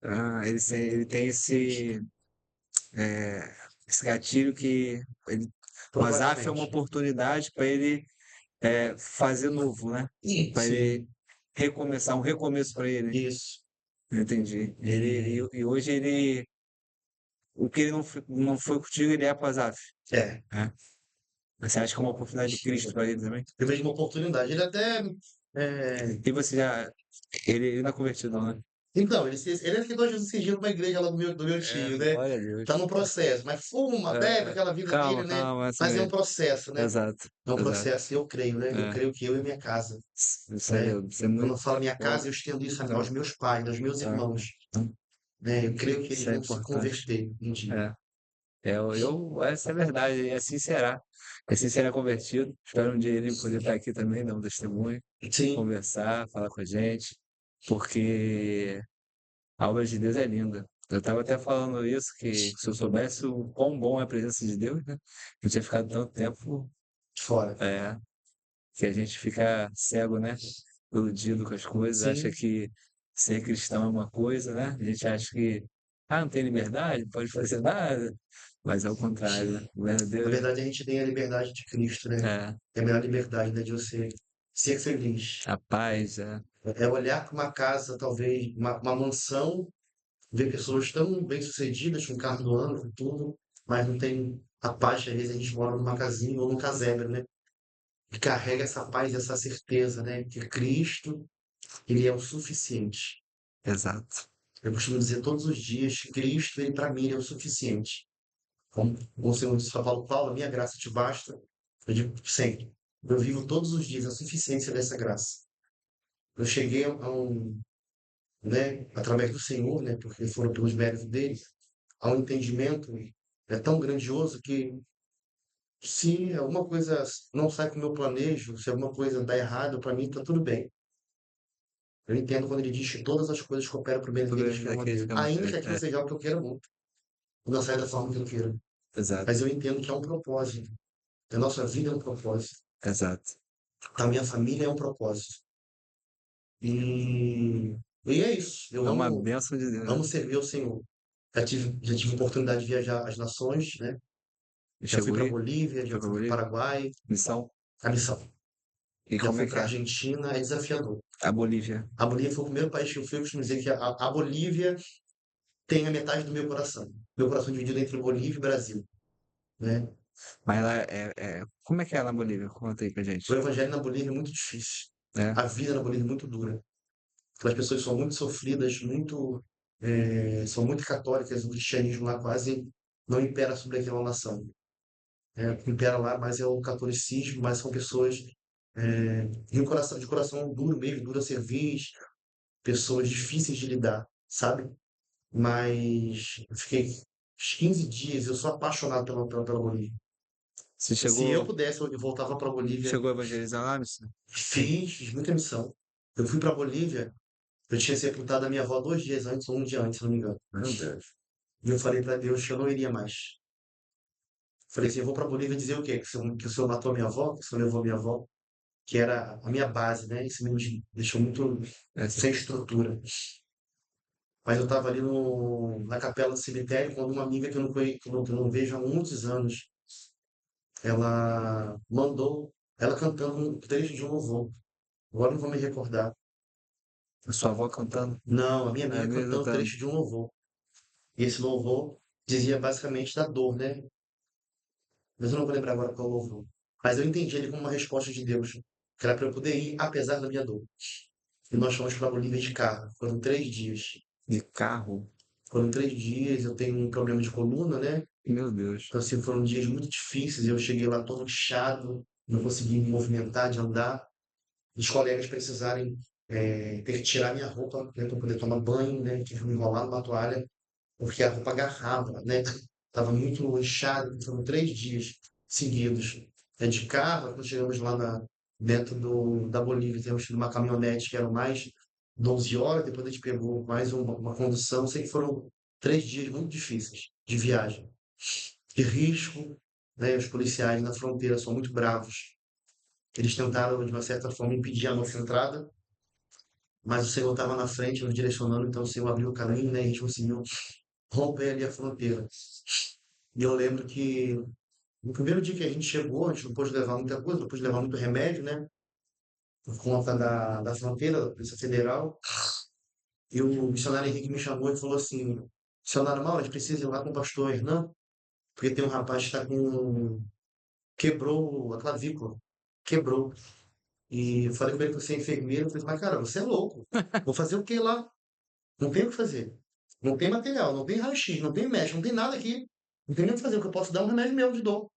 Ah, ele tem esse gatilho que ele, o Azaf é uma Provavelmente. oportunidade para ele fazer novo, né? Para Sim, ele recomeçar, um recomeço para ele. isso. Entendi. E hoje ele, o que ele não foi contigo, ele é para Azaf. É. Né? Você acha que é uma oportunidade de Cristo para ele também? Eu vejo uma oportunidade. Ele até. é, E você já, ele não é convertido, não, né? Então, ele aceitou Jesus esses dias numa igreja lá do meu É, tio, né? glória a Deus. Tá no processo, mas fuma, bebe É, aquela vida calma, dele, né? calma, essa Mas é um mesmo. processo, né? Exato, É um exato. processo, e eu creio, né? Eu É, creio que eu e minha casa, isso né? é Quando eu muito falo minha bom. casa, eu estendo isso aos Então, meus pais, aos meus tá. irmãos, né? Eu creio que eles Isso é vão se importante. converter um dia. É, essa é a verdade, e assim será. Assim será convertido. Espero um dia ele poder estar aqui também, dar um testemunho, Sim, conversar, falar com a gente, porque a obra de Deus é linda. Eu estava até falando isso, que se eu soubesse o quão bom é a presença de Deus, né? Eu tinha ficado tanto tempo, fora. é, que a gente fica cego, né? Iludido com as coisas, acha Sim, que ser cristão é uma coisa, né? A gente acha que, não tem liberdade, não pode fazer nada, mas é o contrário, né? O na verdadeiro verdade a gente tem a liberdade de Cristo, né? é É a melhor liberdade, né? De você ser feliz. a paz, é, É olhar para uma casa, talvez, uma mansão, ver pessoas tão bem-sucedidas, com carro do ano, com tudo, mas não tem a paz que às vezes a gente mora numa casinha ou num casebre, né? Que carrega essa paz, essa certeza, né? Que Cristo, ele é o suficiente. exato. Eu costumo dizer todos os dias, Cristo, ele para mim, ele é o suficiente. Como o Senhor disse para Paulo, a minha graça te basta. Eu digo sempre, eu vivo todos os dias a suficiência dessa graça. Eu cheguei né, através do Senhor, né, porque foram pelos méritos dele, a um entendimento tão grandioso que se alguma coisa não sai como eu planejo, se alguma coisa dá errado, para mim está tudo bem. Eu entendo quando ele diz que todas as coisas cooperam para o bem Tudo daqueles bem que amam a daqueles Deus. que amam a Ainda que Deus. aquilo seja algo que eu queira muito, não sai da forma que eu quero. Exato, Mas eu entendo que é um propósito. A nossa vida é um propósito. exato. A minha família é um propósito. E é isso. Eu É uma amo, bênção de Deus, amo né? servir ao Senhor. Já tive a oportunidade de viajar às nações, né? E Já fui chegou para aí, Bolívia, já foi pra fui para o Bolívia, Paraguai, missão. a missão. E Já como fui é que para a é? Argentina, é desafiador. A Bolívia. A Bolívia foi o primeiro país que eu fui, eu costumo dizer que a Bolívia tem a metade do meu coração. Meu coração é dividido entre Bolívia e Brasil, né? Mas ela como é que é lá na Bolívia? Conta aí pra O gente. evangelho na Bolívia é muito difícil. É, A vida na Bolívia é muito dura. As pessoas são muito sofridas, muito são muito católicas, o cristianismo lá quase não impera sobre aquela nação. O que impera lá mais é o catolicismo, mas são pessoas de coração duro mesmo, duro a serviço, pessoas difíceis de lidar, sabe? Mas eu fiquei uns 15 dias, eu sou apaixonado pela Bolívia. Você Se eu chegou, pudesse, eu voltava para a Bolívia. chegou a evangelizar lá, Missa? Fiz muita missão. Eu fui para a Bolívia, eu tinha sepultado a minha avó 2 dias antes, ou um dia antes, se não me engano. Meu Deus. E eu falei para Deus que eu não iria mais. Falei assim, eu vou para a Bolívia dizer o quê? Que o senhor matou a minha avó, que o senhor levou a minha avó, que era a minha base, né? Isso me deixou muito Essa, sem estrutura. Mas eu estava ali na capela do cemitério quando uma amiga que eu não vejo há muitos anos, ela mandou, ela cantando um trecho de um louvor. Agora não vou me recordar. a sua avó cantando, Não, a minha a amiga Bíblia cantando um cantando. trecho de um louvor. E esse louvor dizia basicamente da dor, né? Mas eu não vou lembrar agora qual louvor. Mas eu entendi ele como uma resposta de Deus, que era para eu poder ir apesar da minha dor. E nós fomos para a Bolívia de carro. Foram 3 dias. De carro? Foram 3 dias, eu tenho um problema de coluna, né? Meu Deus. Então, assim, foram dias muito difíceis. Eu cheguei lá todo inchado, não consegui me movimentar, de andar. Os colegas precisarem ter que tirar minha roupa, né, para poder tomar banho, né? Tive que me enrolar numa toalha, porque a roupa agarrava, né? Tava muito inchado. Foram 3 dias seguidos. De carro, quando chegamos lá dentro da Bolívia, temos tido uma caminhonete que eram mais 12 horas, depois a gente pegou mais uma condução. Sei que foram 3 dias muito difíceis de viagem, de risco, né? Os policiais na fronteira são muito bravos. Eles tentaram, de uma certa forma, impedir a nossa entrada, mas o Senhor estava na frente, nos direcionando, então o Senhor abriu o caminho, né? E a gente conseguiu romper ali a fronteira. E eu lembro que no primeiro dia que a gente chegou, a gente não pôde levar muita coisa, não pôde levar muito remédio, né? Por conta da fronteira, da Polícia Federal. E o missionário Henrique me chamou e falou assim: missionário Mauro, a gente precisa ir lá com o pastor Hernan, porque tem um rapaz que está com. Quebrou a clavícula. Quebrou. E eu falei com ele que você é enfermeiro. Eu falei, mas cara, você é louco. Vou fazer o que lá? Não tem o que fazer. Não tem material, não tem raio-x, não tem médico, não tem nada aqui. Não tem nem o que fazer. O que eu posso dar é um remédio meu de dor,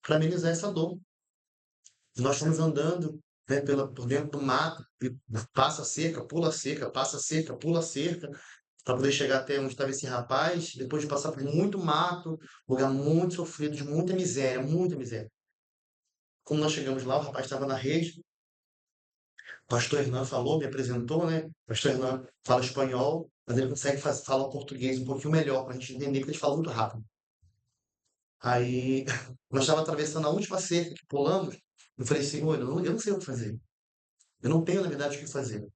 para amenizar essa dor. E nós fomos andando, né, por dentro do mato, e passa a cerca, passa a cerca, pula a cerca, para poder chegar até onde estava esse rapaz, depois de passar por muito mato, lugar muito sofrido, de muita miséria, muita miséria. Quando nós chegamos lá, o rapaz estava na rede, o pastor Hernan falou, me apresentou, né? O pastor Hernan fala espanhol, mas ele consegue falar o português um pouquinho melhor, para a gente entender, porque ele fala muito rápido. Aí, nós estávamos atravessando a última cerca que pulamos, eu falei, Senhor, eu não sei o que fazer. Eu não tenho, na verdade, o que fazer.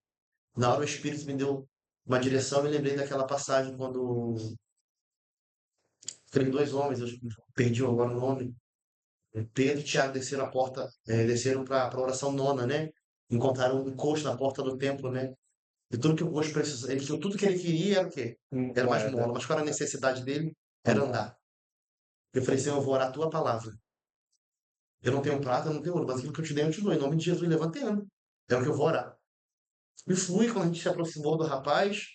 Na hora o Espírito me deu uma direção, eu me lembrei daquela passagem quando aqueles 2 homens, eu perdi agora o nome, Pedro e Tiago desceram a porta, desceram para a oração nona, né? Encontraram um encosto na porta do templo, né? E tudo que o coxo precisava, tudo que ele queria era o quê? Era uma Moeda. esmola, mas qual era a necessidade dele? Era andar. Eu falei, Senhor, eu vou orar a tua palavra. Eu não tenho prata, eu não tenho ouro, mas aquilo que eu te dei, eu te dou. Em nome de Jesus, levanta e anda. É o que eu vou orar. E fui, quando a gente se aproximou do rapaz,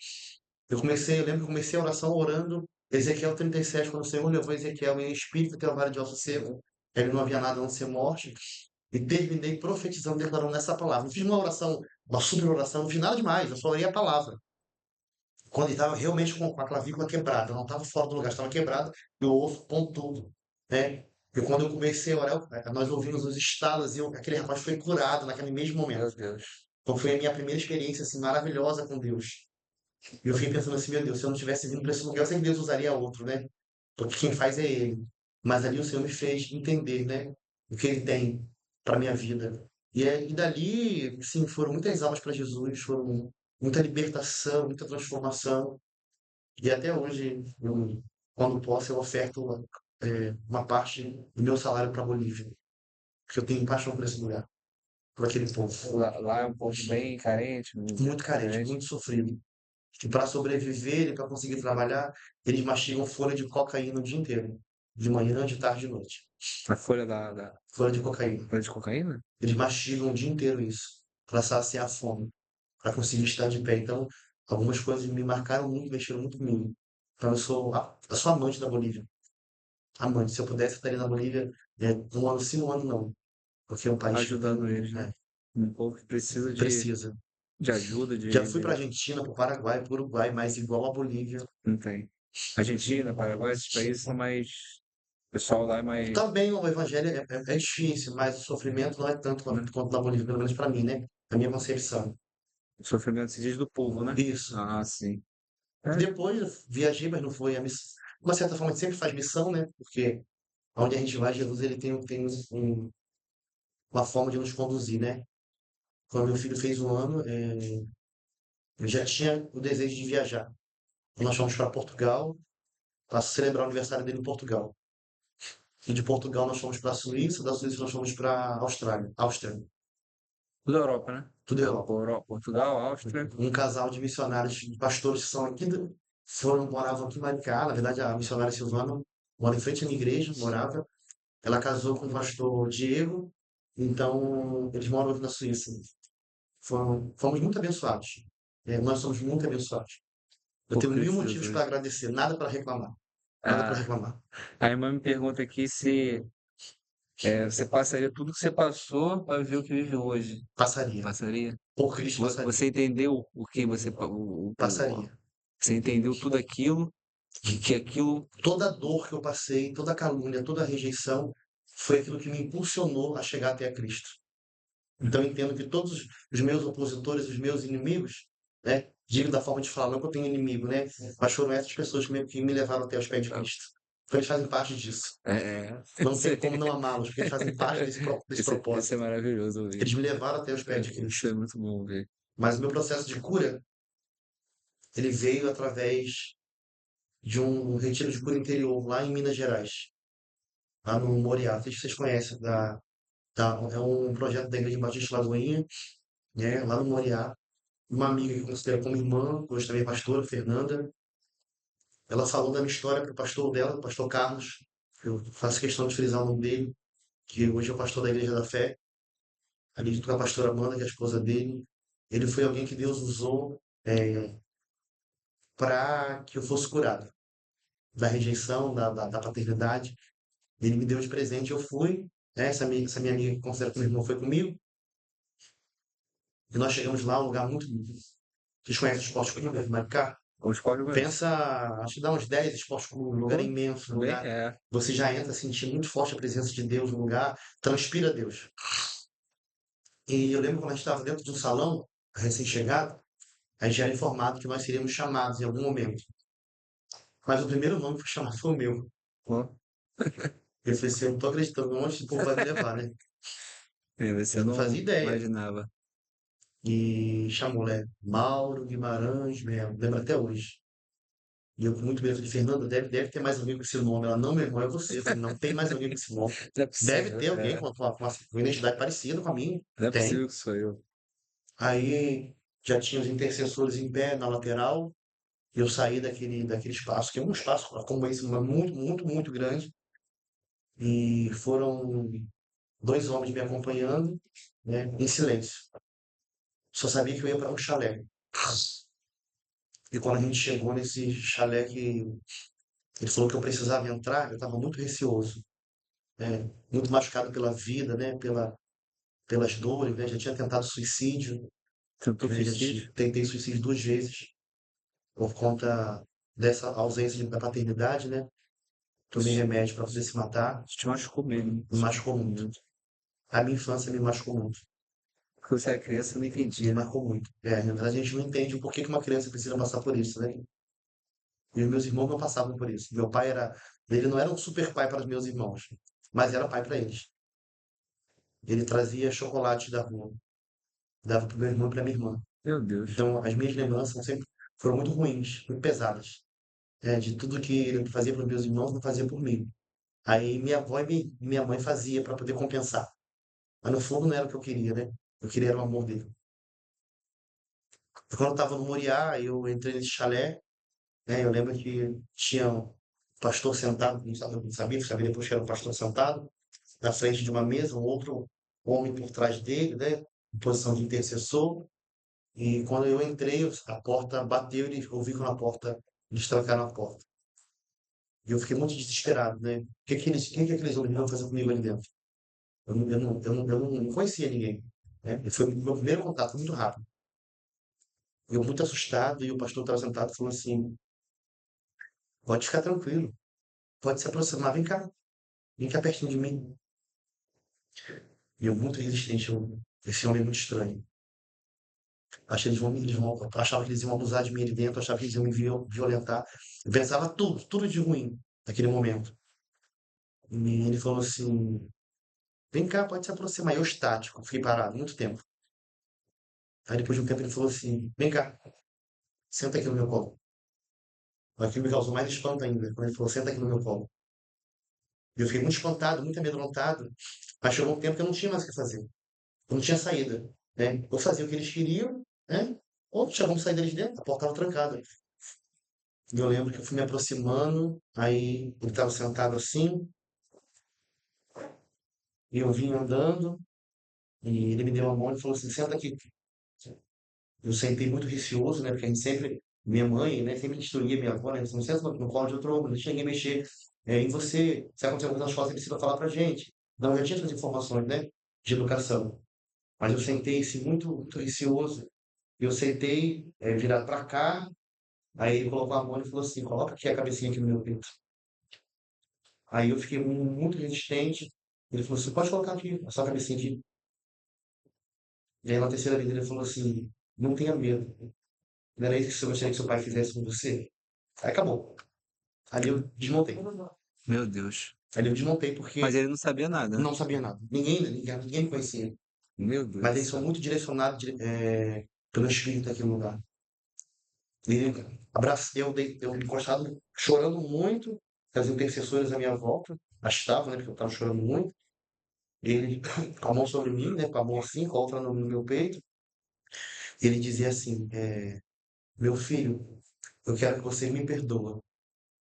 eu lembro que comecei a oração orando Ezequiel 37, quando o Senhor levou Ezequiel em espírito até o vale de Alto Seco, ele não havia nada a não ser morte, e terminei profetizando, declarando essa palavra. Não fiz uma oração, uma super oração, não fiz nada demais, eu só orei a palavra. Quando ele estava realmente com a clavícula quebrada, não estava fora do lugar, estava quebrada, e o osso pontudo, né? E quando eu comecei a orar, nós ouvimos os estalos e aquele rapaz foi curado naquele mesmo momento. Meu Deus. Então foi a minha primeira experiência assim, maravilhosa com Deus. E eu fiquei pensando assim, meu Deus, se eu não tivesse vindo para esse lugar, eu sei que Deus usaria outro, né? Porque quem faz é Ele. Mas ali o Senhor me fez entender, né? O que Ele tem para minha vida. E dali, sim, foram muitas almas para Jesus, foram muita libertação, muita transformação. E até hoje, quando posso, eu oferto uma parte do meu salário para a Bolívia. Porque eu tenho paixão por esse lugar, por aquele povo. Lá é um povo bem carente, Muito carente, carente. muito sofrido. Que para sobreviver e para conseguir trabalhar, eles mastigam folha de cocaína o dia inteiro. De manhã, de tarde e de noite. A folha da Folha de cocaína. folha de cocaína? Eles mastigam o dia inteiro isso. Para saciar a fome. Para conseguir estar de pé. Então, Algumas coisas me marcaram muito, mexeram muito comigo. Então eu sou amante da Bolívia. Amante. Se eu pudesse, eu estaria na Bolívia, um ano sim, um ano não. Porque é um país que eu Ajudando tenho, eles, né? Um povo que precisa precisa. de ajuda, Já fui para Argentina, para o Paraguai, para o Uruguai, mas igual a Bolívia. não tem. Argentina, Paraguai, esses países são mais. O pessoal lá é mais. Também o evangelho é difícil, mas o sofrimento não é tanto Né? quanto na Bolívia, pelo menos para mim, né? A minha concepção. O sofrimento se diz do povo, né? Isso. Ah, sim. É, Depois eu viajei, mas não foi a missão. De uma certa forma, a gente sempre faz missão, né? Porque onde a gente vai, Jesus ele tem uma forma de nos conduzir, né? Quando meu filho fez 1 ano, eu já tinha o desejo de viajar. Então, nós fomos para Portugal, para celebrar o aniversário dele em Portugal. E de Portugal nós fomos para a Suíça, da Suíça nós fomos para a Austrália. Áustria, tudo Europa, né? tudo Europa. Portugal, Áustria. Um casal de missionários, de pastores que são aqui, moravam aqui em Maricá. Na verdade, a missionária Silvana mora em frente à minha igreja, morava. Ela casou com o pastor Diego, então eles moram aqui na Suíça. Fomos muito abençoados. Nós somos muito abençoados. Eu Por tenho mil Cristo motivos para Jesus. agradecer, nada para reclamar. Nada para Ah, reclamar. a irmã me pergunta aqui se você passaria tudo que você passou para ver o que vive hoje. Passaria. Passaria? Por Cristo passaria. Você entendeu o que Passaria. você entendeu tudo aquilo, que aquilo. Toda a dor que eu passei, toda a calúnia, toda a rejeição, foi aquilo que me impulsionou a chegar até a Cristo. Então eu entendo que todos os meus opositores, os meus inimigos, né? Digo da forma de falar, não que eu tenho inimigo, né? Mas foram essas pessoas que me levaram até os pés de Cristo. Então eles fazem parte disso. Não tem como não amá-los, porque eles fazem parte desse Isso é propósito. maravilhoso ouvir. Eles me levaram até os pés de Isso Cristo. é muito bom ver. Mas o meu processo de cura, ele veio através de um retiro de cura interior lá em Minas Gerais, lá no Moriá. Não sei se vocês conhecem, é um projeto da Igreja Batista Lagoinha, né? Lá no Moriá. Uma amiga que eu considero como irmã, hoje também é pastora, Fernanda, ela falou da minha história para o pastor dela, o pastor Carlos. Eu faço questão de frisar o nome dele, que hoje é o pastor da Igreja da Fé, ali junto com a pastora Amanda, que é a esposa dele. Ele foi alguém que Deus usou para que eu fosse curado da rejeição, da paternidade. Ele me deu de presente, eu fui. Né? Essa minha amiga que considero como irmã foi comigo. E nós chegamos lá, um lugar muito. Vocês conhecem o Esporte Clube de Maricá? Os códigos. Pensa, acho que dá uns 10 Esporte Clube, um lugar imenso, um Bem, lugar. Você já entra sentindo muito forte a presença de Deus no lugar, transpira Deus. E eu lembro quando a gente estava dentro de um salão, recém-chegado, a gente já era informado que nós seríamos chamados em algum momento. Mas o primeiro nome que foi chamado foi o meu. ó, Eu falei assim, eu não tô acreditando onde esse povo vai me levar, né? você Eu não não fazia ideia. imaginava. E chamou, né? Mauro Guimarães Melo, lembro até hoje. E eu com muito medo de Fernanda, deve ter mais alguém com esse nome. Ela, não, meu irmão, é você. Eu falei, não tem mais alguém com esse nome. Não é Deve possível. ter alguém com uma identidade parecida com a minha. Não é Tem. possível que sou eu. Aí já tinha os intercessores em pé na lateral. E eu saí daquele espaço, que é um espaço como esse, mas muito, muito, muito grande. E foram 2 homens me acompanhando, né, em silêncio. Só sabia que eu ia para um chalé. E quando a gente chegou nesse chalé que ele falou que eu precisava entrar, eu estava muito receoso, né? Muito machucado pela vida, né? Pelas dores, né? Já tinha tentado suicídio, Tentou né? suicídio? Tentei suicídio 2 vezes por conta dessa ausência da paternidade, né? Tomei remédio para poder se matar, Isso te machucou mesmo. me machucou muito. A minha infância me machucou muito, Porque você era criança, eu não me entendia, né? marcou muito. Na verdade, a gente não entende o porquê que uma criança precisa passar por isso, né? E os meus irmãos não passavam por isso. Ele não era um super pai para os meus irmãos, mas era pai para eles. Ele trazia chocolate da rua, dava para o meu irmão e para minha irmã. Meu Deus. Então, as minhas lembranças sempre foram muito ruins, muito pesadas. De tudo que ele fazia para os meus irmãos, não fazia por mim. Aí minha avó e minha mãe fazia para poder compensar. Mas no fundo não era o que eu queria, né? Eu queria era o amor dele. E quando eu estava no Moriá, eu entrei nesse chalé, né? Eu lembro que tinha um pastor sentado, não sabia depois que era um pastor sentado, na frente de uma mesa, um outro homem por trás dele, né? Em posição de intercessor. E quando eu entrei, a porta bateu e eu ouvi quando a porta, eles trancaram a porta. E eu fiquei muito desesperado, né? O que aqueles homens vão fazer comigo ali dentro? Eu não conhecia ninguém, né? E foi o meu primeiro contato, muito rápido. Eu muito assustado e o pastor estava sentado e falou assim, pode ficar tranquilo, pode se aproximar, vem cá pertinho de mim. E eu muito resistente, esse homem é muito estranho. Achei que achava que eles iam abusar de mim ali dentro, achava que eles iam me violentar. Eu pensava tudo de ruim naquele momento. E ele falou assim, vem cá, pode se aproximar. Eu estático, fiquei parado muito tempo. Aí depois de um tempo ele falou assim, vem cá, senta aqui no meu colo. Aquilo me causou mais espanto ainda, quando ele falou, senta aqui no meu colo. E eu fiquei muito espantado, muito amedrontado, mas chegou um tempo que eu não tinha mais o que fazer. Eu não tinha saída, né? Ou fazia o que eles queriam, né? Ou tinha como sair deles dentro, a porta estava trancada. E eu lembro que eu fui me aproximando, aí ele estava sentado assim, e eu vim andando, e ele me deu a mão e falou assim, senta aqui. Eu sentei muito receoso, né? Porque a gente sempre, minha mãe, né, sempre instruía minha avó, né? Você não senta no colo de outro homem, não deixa ninguém mexer em você. Se acontecer alguma coisa, você precisa falar pra gente. Não, eu já tinha essas informações, né? De educação. Mas eu sentei assim, muito receoso. Eu sentei, virado pra cá, aí ele colocou a mão e falou assim, coloca aqui a cabecinha aqui no meu peito. Aí eu fiquei muito resistente. Ele falou assim, pode colocar aqui, a sua cabecinha aqui. E aí na terceira vez ele falou assim, não tenha medo. Não era isso que você gostaria que seu pai fizesse com você? Aí acabou. Ali eu desmontei. Meu Deus. Ali eu desmontei Mas porque ele não sabia nada, né? não sabia nada. Ninguém me conhecia. Meu Deus Mas do eles são céu. muito direcionados pelo espírito aqui no lugar. E eu encostado, chorando muito, as intercessores à minha volta, estavam, né, porque eu estava chorando muito. Ele com a mão sobre mim, né, com a mão assim, com a outra no meu peito. Ele dizia assim, meu filho, eu quero que você me perdoa,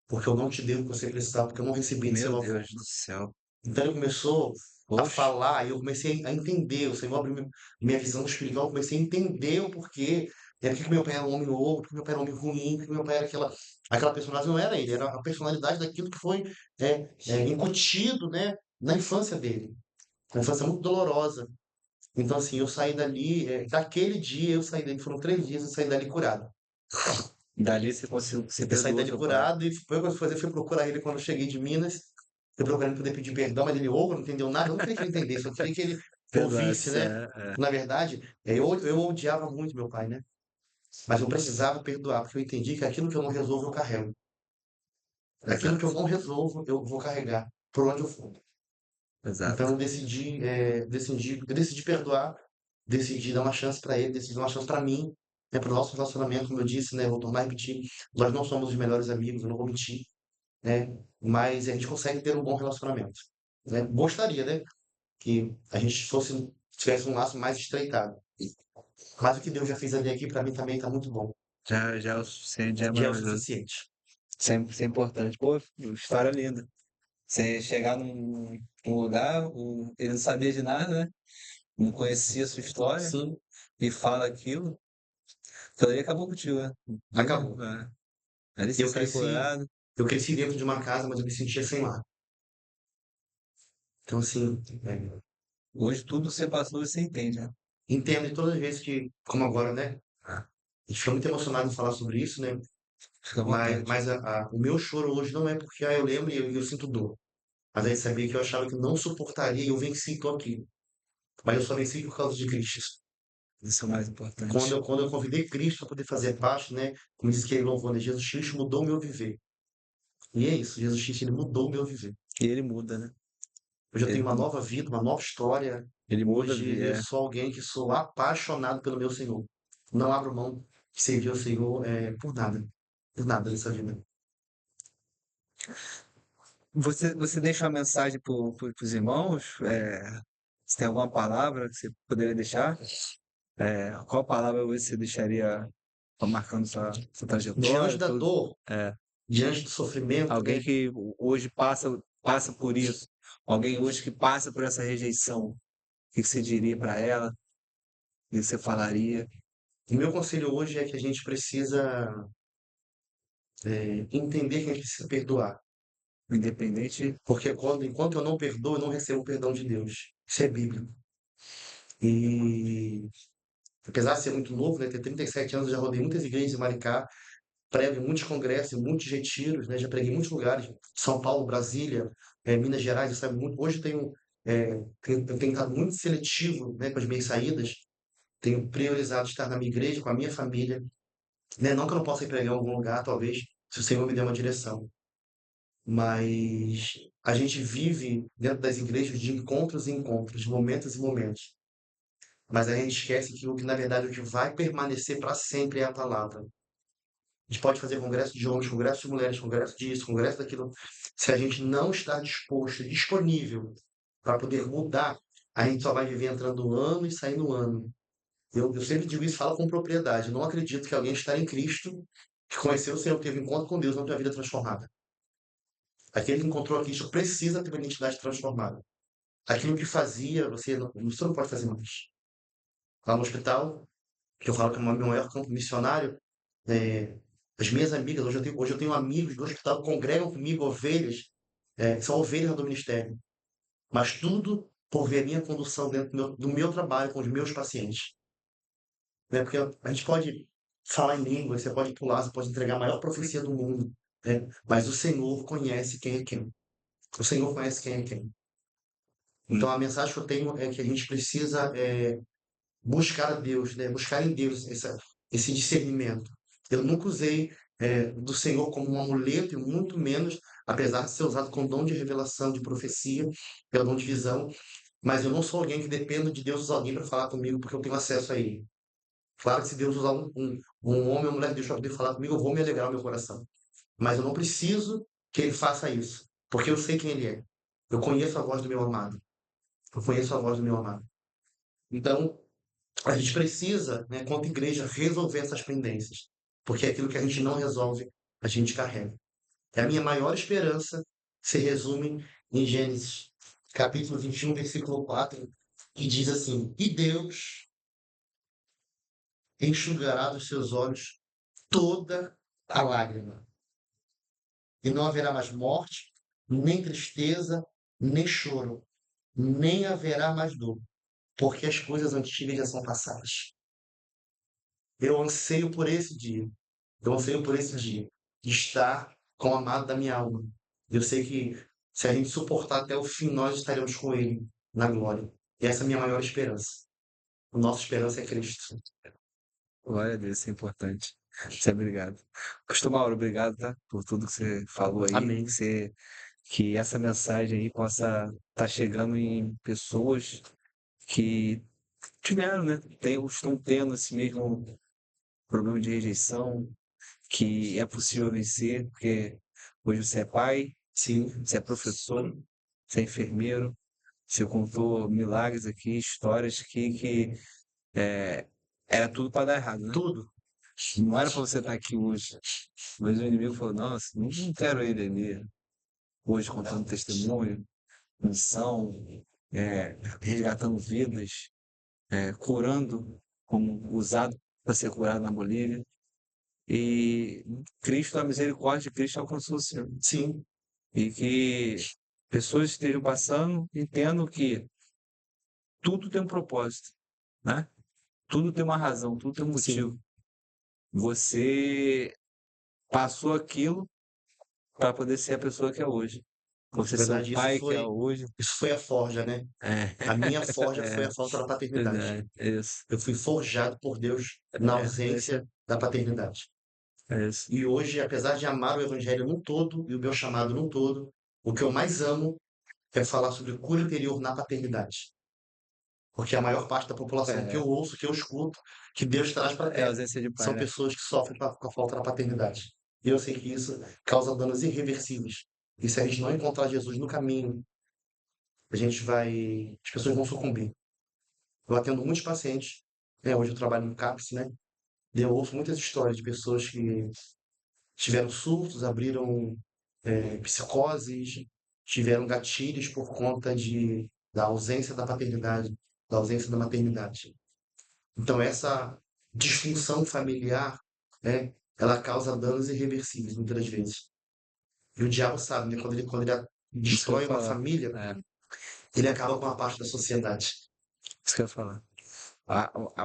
porque eu não te dei o que você precisava, porque eu não recebi de Meu seu avô. Deus do céu. Então ele começou a Poxa, falar, e eu comecei a entender, o Senhor abriu minha visão espiritual, eu comecei a entender o porquê, porque que meu pai era um homem louco, porque meu pai era um homem ruim, porque meu pai era aquela personagem, não era ele, era a personalidade daquilo que foi incutido, né, na infância dele. Uma infância muito dolorosa. Então, assim, eu saí dali, daquele dia eu saí dali, foram 3 dias, eu saí dali curado. dali você conseguiu, você Eu saí perdoou dali seu pai. curado e foi o que eu fui fazer, fui procurar ele quando eu cheguei de Minas. Eu procurando poder pedir perdão, mas ele ouve, não entendeu nada. Eu não queria que ele entendesse, eu queria que ele ouvisse, Perdoasse, né? Na verdade, eu odiava muito meu pai, né? Mas eu precisava perdoar, porque eu entendi que aquilo que eu não resolvo, eu carrego. Aquilo que eu exato, não resolvo, eu vou carregar, por onde eu for. Então exato. eu decidi perdoar, decidi dar uma chance para ele, decidi dar uma chance para mim, né, para o nosso relacionamento, como eu disse, né? Vou tornar a repetir. Nós não somos os melhores amigos, eu não vou mentir, né? Mas a gente consegue ter um bom relacionamento, né? Gostaria, né? Que a gente tivesse um laço mais estreitado. Mas o que Deus já fez ali aqui, para mim também está muito bom. Já é o suficiente, já é Já é o maravilhoso. suficiente. Isso é importante. Pô, história linda. Você chegar num lugar, ele não sabia de nada, né? Não conhecia a sua história Sim, e fala aquilo, aquilo ali acabou contigo, né? Viu? acabou. Ali você Eu sai cresci, curado. eu cresci dentro de uma casa, mas eu me sentia sem lar. Então, assim, Hoje tudo você passou e você entende, né? entendo todas as vezes que, como agora, né? A gente fica muito emocionado em falar sobre isso, né? Fica à Mas, vontade. mas o meu choro hoje não é porque eu lembro e eu sinto dor. Mas aí sabia que eu achava que não suportaria e eu venci, tô aqui. Mas eu só venci por causa de Cristo. Isso é o mais Quando importante. eu, quando eu convidei Cristo para poder fazer parte, né? Como diz que ele louvou, né? Jesus Cristo mudou o meu viver. E é isso, Jesus Cristo ele mudou o meu viver. E ele muda, né? Hoje eu tenho Ele, uma nova vida, uma nova história. ele muda, Hoje eu sou alguém que sou apaixonado pelo meu Senhor. Não abro mão de servir ao Senhor por nada nessa vida. Você deixa uma mensagem para os irmãos? Se tem alguma palavra que você poderia deixar? Qual palavra você deixaria marcando sua Diante trajetória? da dor, É, diante do sofrimento, alguém né? que hoje passa por isso, alguém hoje que passa por essa rejeição, o que você diria para ela? O que você falaria? O meu conselho hoje é que a gente precisa entender que a gente precisa perdoar. Independente. Porque enquanto eu não perdoo, eu não recebo o perdão de Deus. Isso é bíblico. E apesar de ser muito novo, né, ter 37 anos, eu já rodei muitas igrejas em Maricá, prego em muitos congressos, em muitos retiros, né, já preguei em muitos lugares, São Paulo, Brasília, Minas Gerais, eu saio muito. Hoje eu tenho estado muito seletivo, né, com as minhas saídas, tenho priorizado estar na minha igreja, com a minha família, né, não que eu não possa ir pregar em algum lugar, talvez, se o Senhor me der uma direção. Mas a gente vive dentro das igrejas de encontros e encontros, de momentos e momentos. Mas a gente esquece que na verdade, o que vai permanecer para sempre é a palavra. A gente pode fazer congresso de homens, congresso de mulheres, congresso disso, congresso daquilo. Se a gente não estar disposto, disponível para poder mudar, a gente só vai viver entrando um ano e saindo um ano. Eu sempre digo isso, falo com propriedade. Eu não acredito que alguém está em Cristo, que conheceu o Senhor, teve um encontro com Deus, não tem a vida transformada. Aquele que encontrou a Cristo precisa ter uma identidade transformada. Aquilo que fazia, você não pode fazer mais. Lá no hospital, que eu falo que é o meu maior campo missionário, é, as minhas amigas, hoje eu tenho amigos do hospital que congregam comigo, ovelhas, que são ovelhas do ministério. Mas tudo por ver a minha condução dentro do meu trabalho com os meus pacientes. Né? Porque a gente pode falar em línguas, você pode pular, você pode entregar a maior profecia do mundo, né? Mas o Senhor conhece quem é quem. O Senhor conhece quem é quem. Então a mensagem que eu tenho é que a gente precisa buscar a Deus, né? Buscar em Deus esse discernimento. Eu nunca usei do Senhor como um amuleto, e muito menos, apesar de ser usado com dom de revelação, de profecia, pelo dom de visão, mas eu não sou alguém que dependa de Deus usar alguém para falar comigo porque eu tenho acesso a Ele. Claro que se Deus usar um homem ou mulher de Deus para poder falar comigo, eu vou me alegrar o meu coração. Mas eu não preciso que Ele faça isso, porque eu sei quem Ele é. Eu conheço a voz do meu amado. Eu conheço a voz do meu amado. Então, a gente precisa, né, quanto igreja, resolver essas pendências, porque aquilo que a gente não resolve, a gente carrega. E a minha maior esperança se resume em Gênesis, capítulo 21, versículo 4, que diz assim: E Deus enxugará dos seus olhos toda a lágrima, e não haverá mais morte, nem tristeza, nem choro, nem haverá mais dor, porque as coisas antigas já são passadas. Eu anseio por esse dia. Eu anseio por esse dia. De estar com o amado da minha alma. Eu sei que se a gente suportar até o fim, nós estaremos com Ele na glória. E essa é a minha maior esperança. A nossa esperança é Cristo. Glória a Deus, isso é importante. Muito obrigado. Pastor Mauro, obrigado, tá? Por tudo que você falou aí. Amém. Que essa mensagem aí possa estar chegando em pessoas que tiveram, né? Estão tendo esse mesmo problema de rejeição, que é possível vencer, porque hoje você é pai, Sim, você é professor, você é enfermeiro, você contou milagres aqui, histórias que era tudo para dar errado, né? tudo. Não era para você estar aqui hoje. Mas o inimigo falou: nossa, não quero ele ali hoje contando testemunho, missão, resgatando vidas, curando, como usado para ser curado na Bolívia. E Cristo, a misericórdia de Cristo alcançou o Senhor. Sim, E que pessoas estejam passando, entendam que tudo tem um propósito, né? Tudo tem uma razão, tudo tem um sim. motivo. Você passou aquilo para poder ser a pessoa que é hoje. Na Você ser o verdade, pai que é hoje. isso foi a forja, né? É, A minha forja foi é, a falta da paternidade. verdade, é isso. Eu fui forjado por Deus na Esse ausência da paternidade. é isso. E hoje, apesar de amar o evangelho num todo e o meu chamado num todo, o que eu mais amo é falar sobre cura interior na paternidade. Porque a maior parte da população que eu É, ouço, que eu escuto, que Deus traz para a é a terra, ausência de pai, são né? pessoas que sofrem com a falta da paternidade. E eu sei que isso causa danos irreversíveis. E se a gente não encontrar Jesus no caminho, as pessoas vão sucumbir. Eu atendo muitos pacientes, né? Hoje eu trabalho no CAPS, né? E eu ouço muitas histórias de pessoas que tiveram surtos, abriram psicoses, tiveram gatilhos por conta da ausência da paternidade, da ausência da maternidade. Então, disfunção familiar, né, ela causa danos irreversíveis, muitas das vezes. E o diabo sabe, né? Quando ele Isso que eu ia destrói uma falar. família, É, ele acaba com uma parte da sociedade. isso que eu ia falar.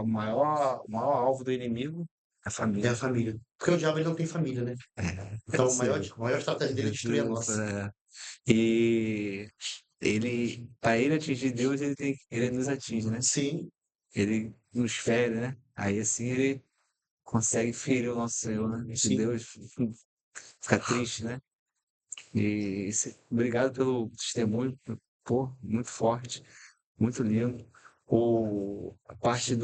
O maior alvo do inimigo é a É a família. família. Porque o diabo ele não tem família, né? Então Sim. a maior estratégia dele é destruir a Jesus, nossa. E para ele atingir Deus, ele nos atinge, né? Sim, Ele nos fere, né? Aí assim ele consegue ferir o nosso Senhor, né? E sim. Deus fica triste, né? Obrigado pelo testemunho, pô, muito forte, muito lindo. A parte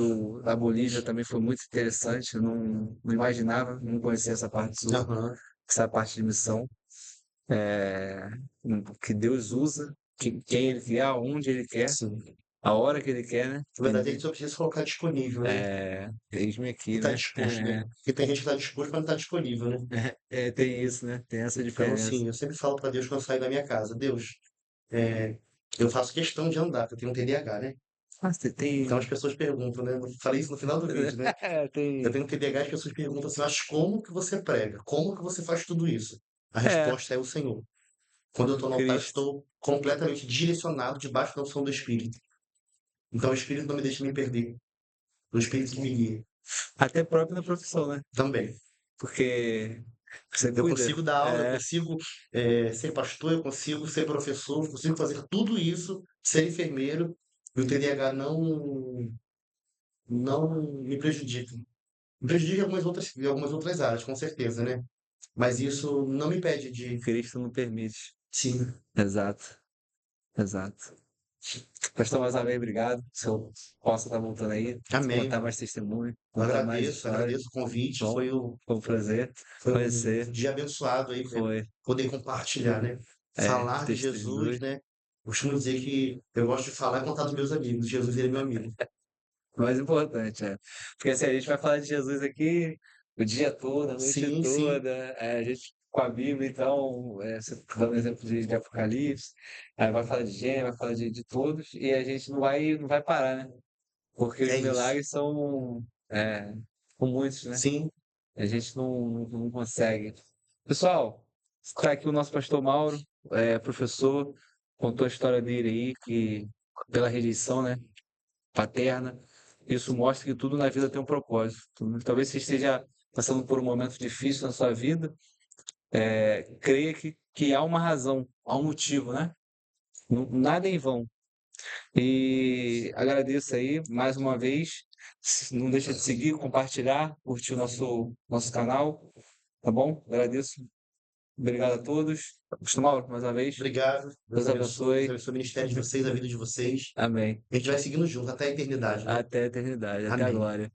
da Bolívia também foi muito interessante. Eu não imaginava, não conhecia essa parte sua, Aham, essa parte de missão. É, que Deus usa, quem Ele quer, aonde Ele quer, sim. a hora que Ele quer, né? Na verdade, a gente só precisa colocar disponível, né? Eis-me E aqui, tá né? disposto, né? Porque tem gente que tá disposto, mas não tá disponível, né? Tem isso, né? Tem essa Então, diferença. assim, eu sempre falo para Deus quando eu saio da minha casa, Deus, é, eu faço questão de andar, porque eu tenho um TDAH, né? Ah, você Então tem. as pessoas perguntam, né? Eu falei isso no final do vídeo, né? Eu Tem. tenho um TDAH e as pessoas perguntam assim, mas como que você prega? Como que você faz tudo isso? A É, resposta é o Senhor. Quando eu estou no altar, eu Cristo. estou completamente direcionado debaixo da unção do Espírito. Então o Espírito não me deixa me perder. O Espírito que me guia. Até próprio na profissão, né? Também. Porque você Eu cuida. consigo dar aula, eu É, consigo ser pastor, eu consigo ser professor, eu consigo fazer tudo isso, ser enfermeiro, e o TDAH não me prejudica. Me prejudica em algumas outras áreas, com certeza, né? Mas isso não me impede de, Cristo não permite. sim, Exato, exato. Pastor, mais uma vez, obrigado. Se eu posso estar voltando aí, contar amém. mais testemunho, Eu contar mais agradeço, histórias. agradeço o convite, Bom, foi um prazer foi um conhecer. dia abençoado aí, Foi, poder compartilhar, né? Falar de Jesus, testemunho. né? Costumo dizer que eu gosto de falar e contar dos meus amigos. Jesus, ele é meu amigo. O mais importante, é. Porque assim, a gente vai falar de Jesus aqui o dia todo, a noite Sim, sim, toda, a gente com a Bíblia, então, você tá dando exemplo de Apocalipse, aí vai falar de Gênesis, vai falar de todos, e a gente não vai parar, né? Porque os é isso. milagres são com muitos, né? Sim, A gente não consegue. Pessoal, está aqui o nosso pastor Mauro, professor, contou a história dele aí, que pela rejeição, né, paterna, isso mostra que tudo na vida tem um propósito. Talvez você esteja passando por um momento difícil na sua vida, creia que há uma razão, há um motivo, né? Nada é em vão. E agradeço aí mais uma vez. Não deixa de seguir, compartilhar, curtir o nosso canal, tá bom? Agradeço. Obrigado a todos. Pastor Mauro, mais uma vez. obrigado. Deus Deus abençoe. Deus abençoe. abençoe o ministério de vocês, a vida de vocês. Amém. A gente vai seguindo junto até a eternidade, né? Até a eternidade, até a Amém. glória.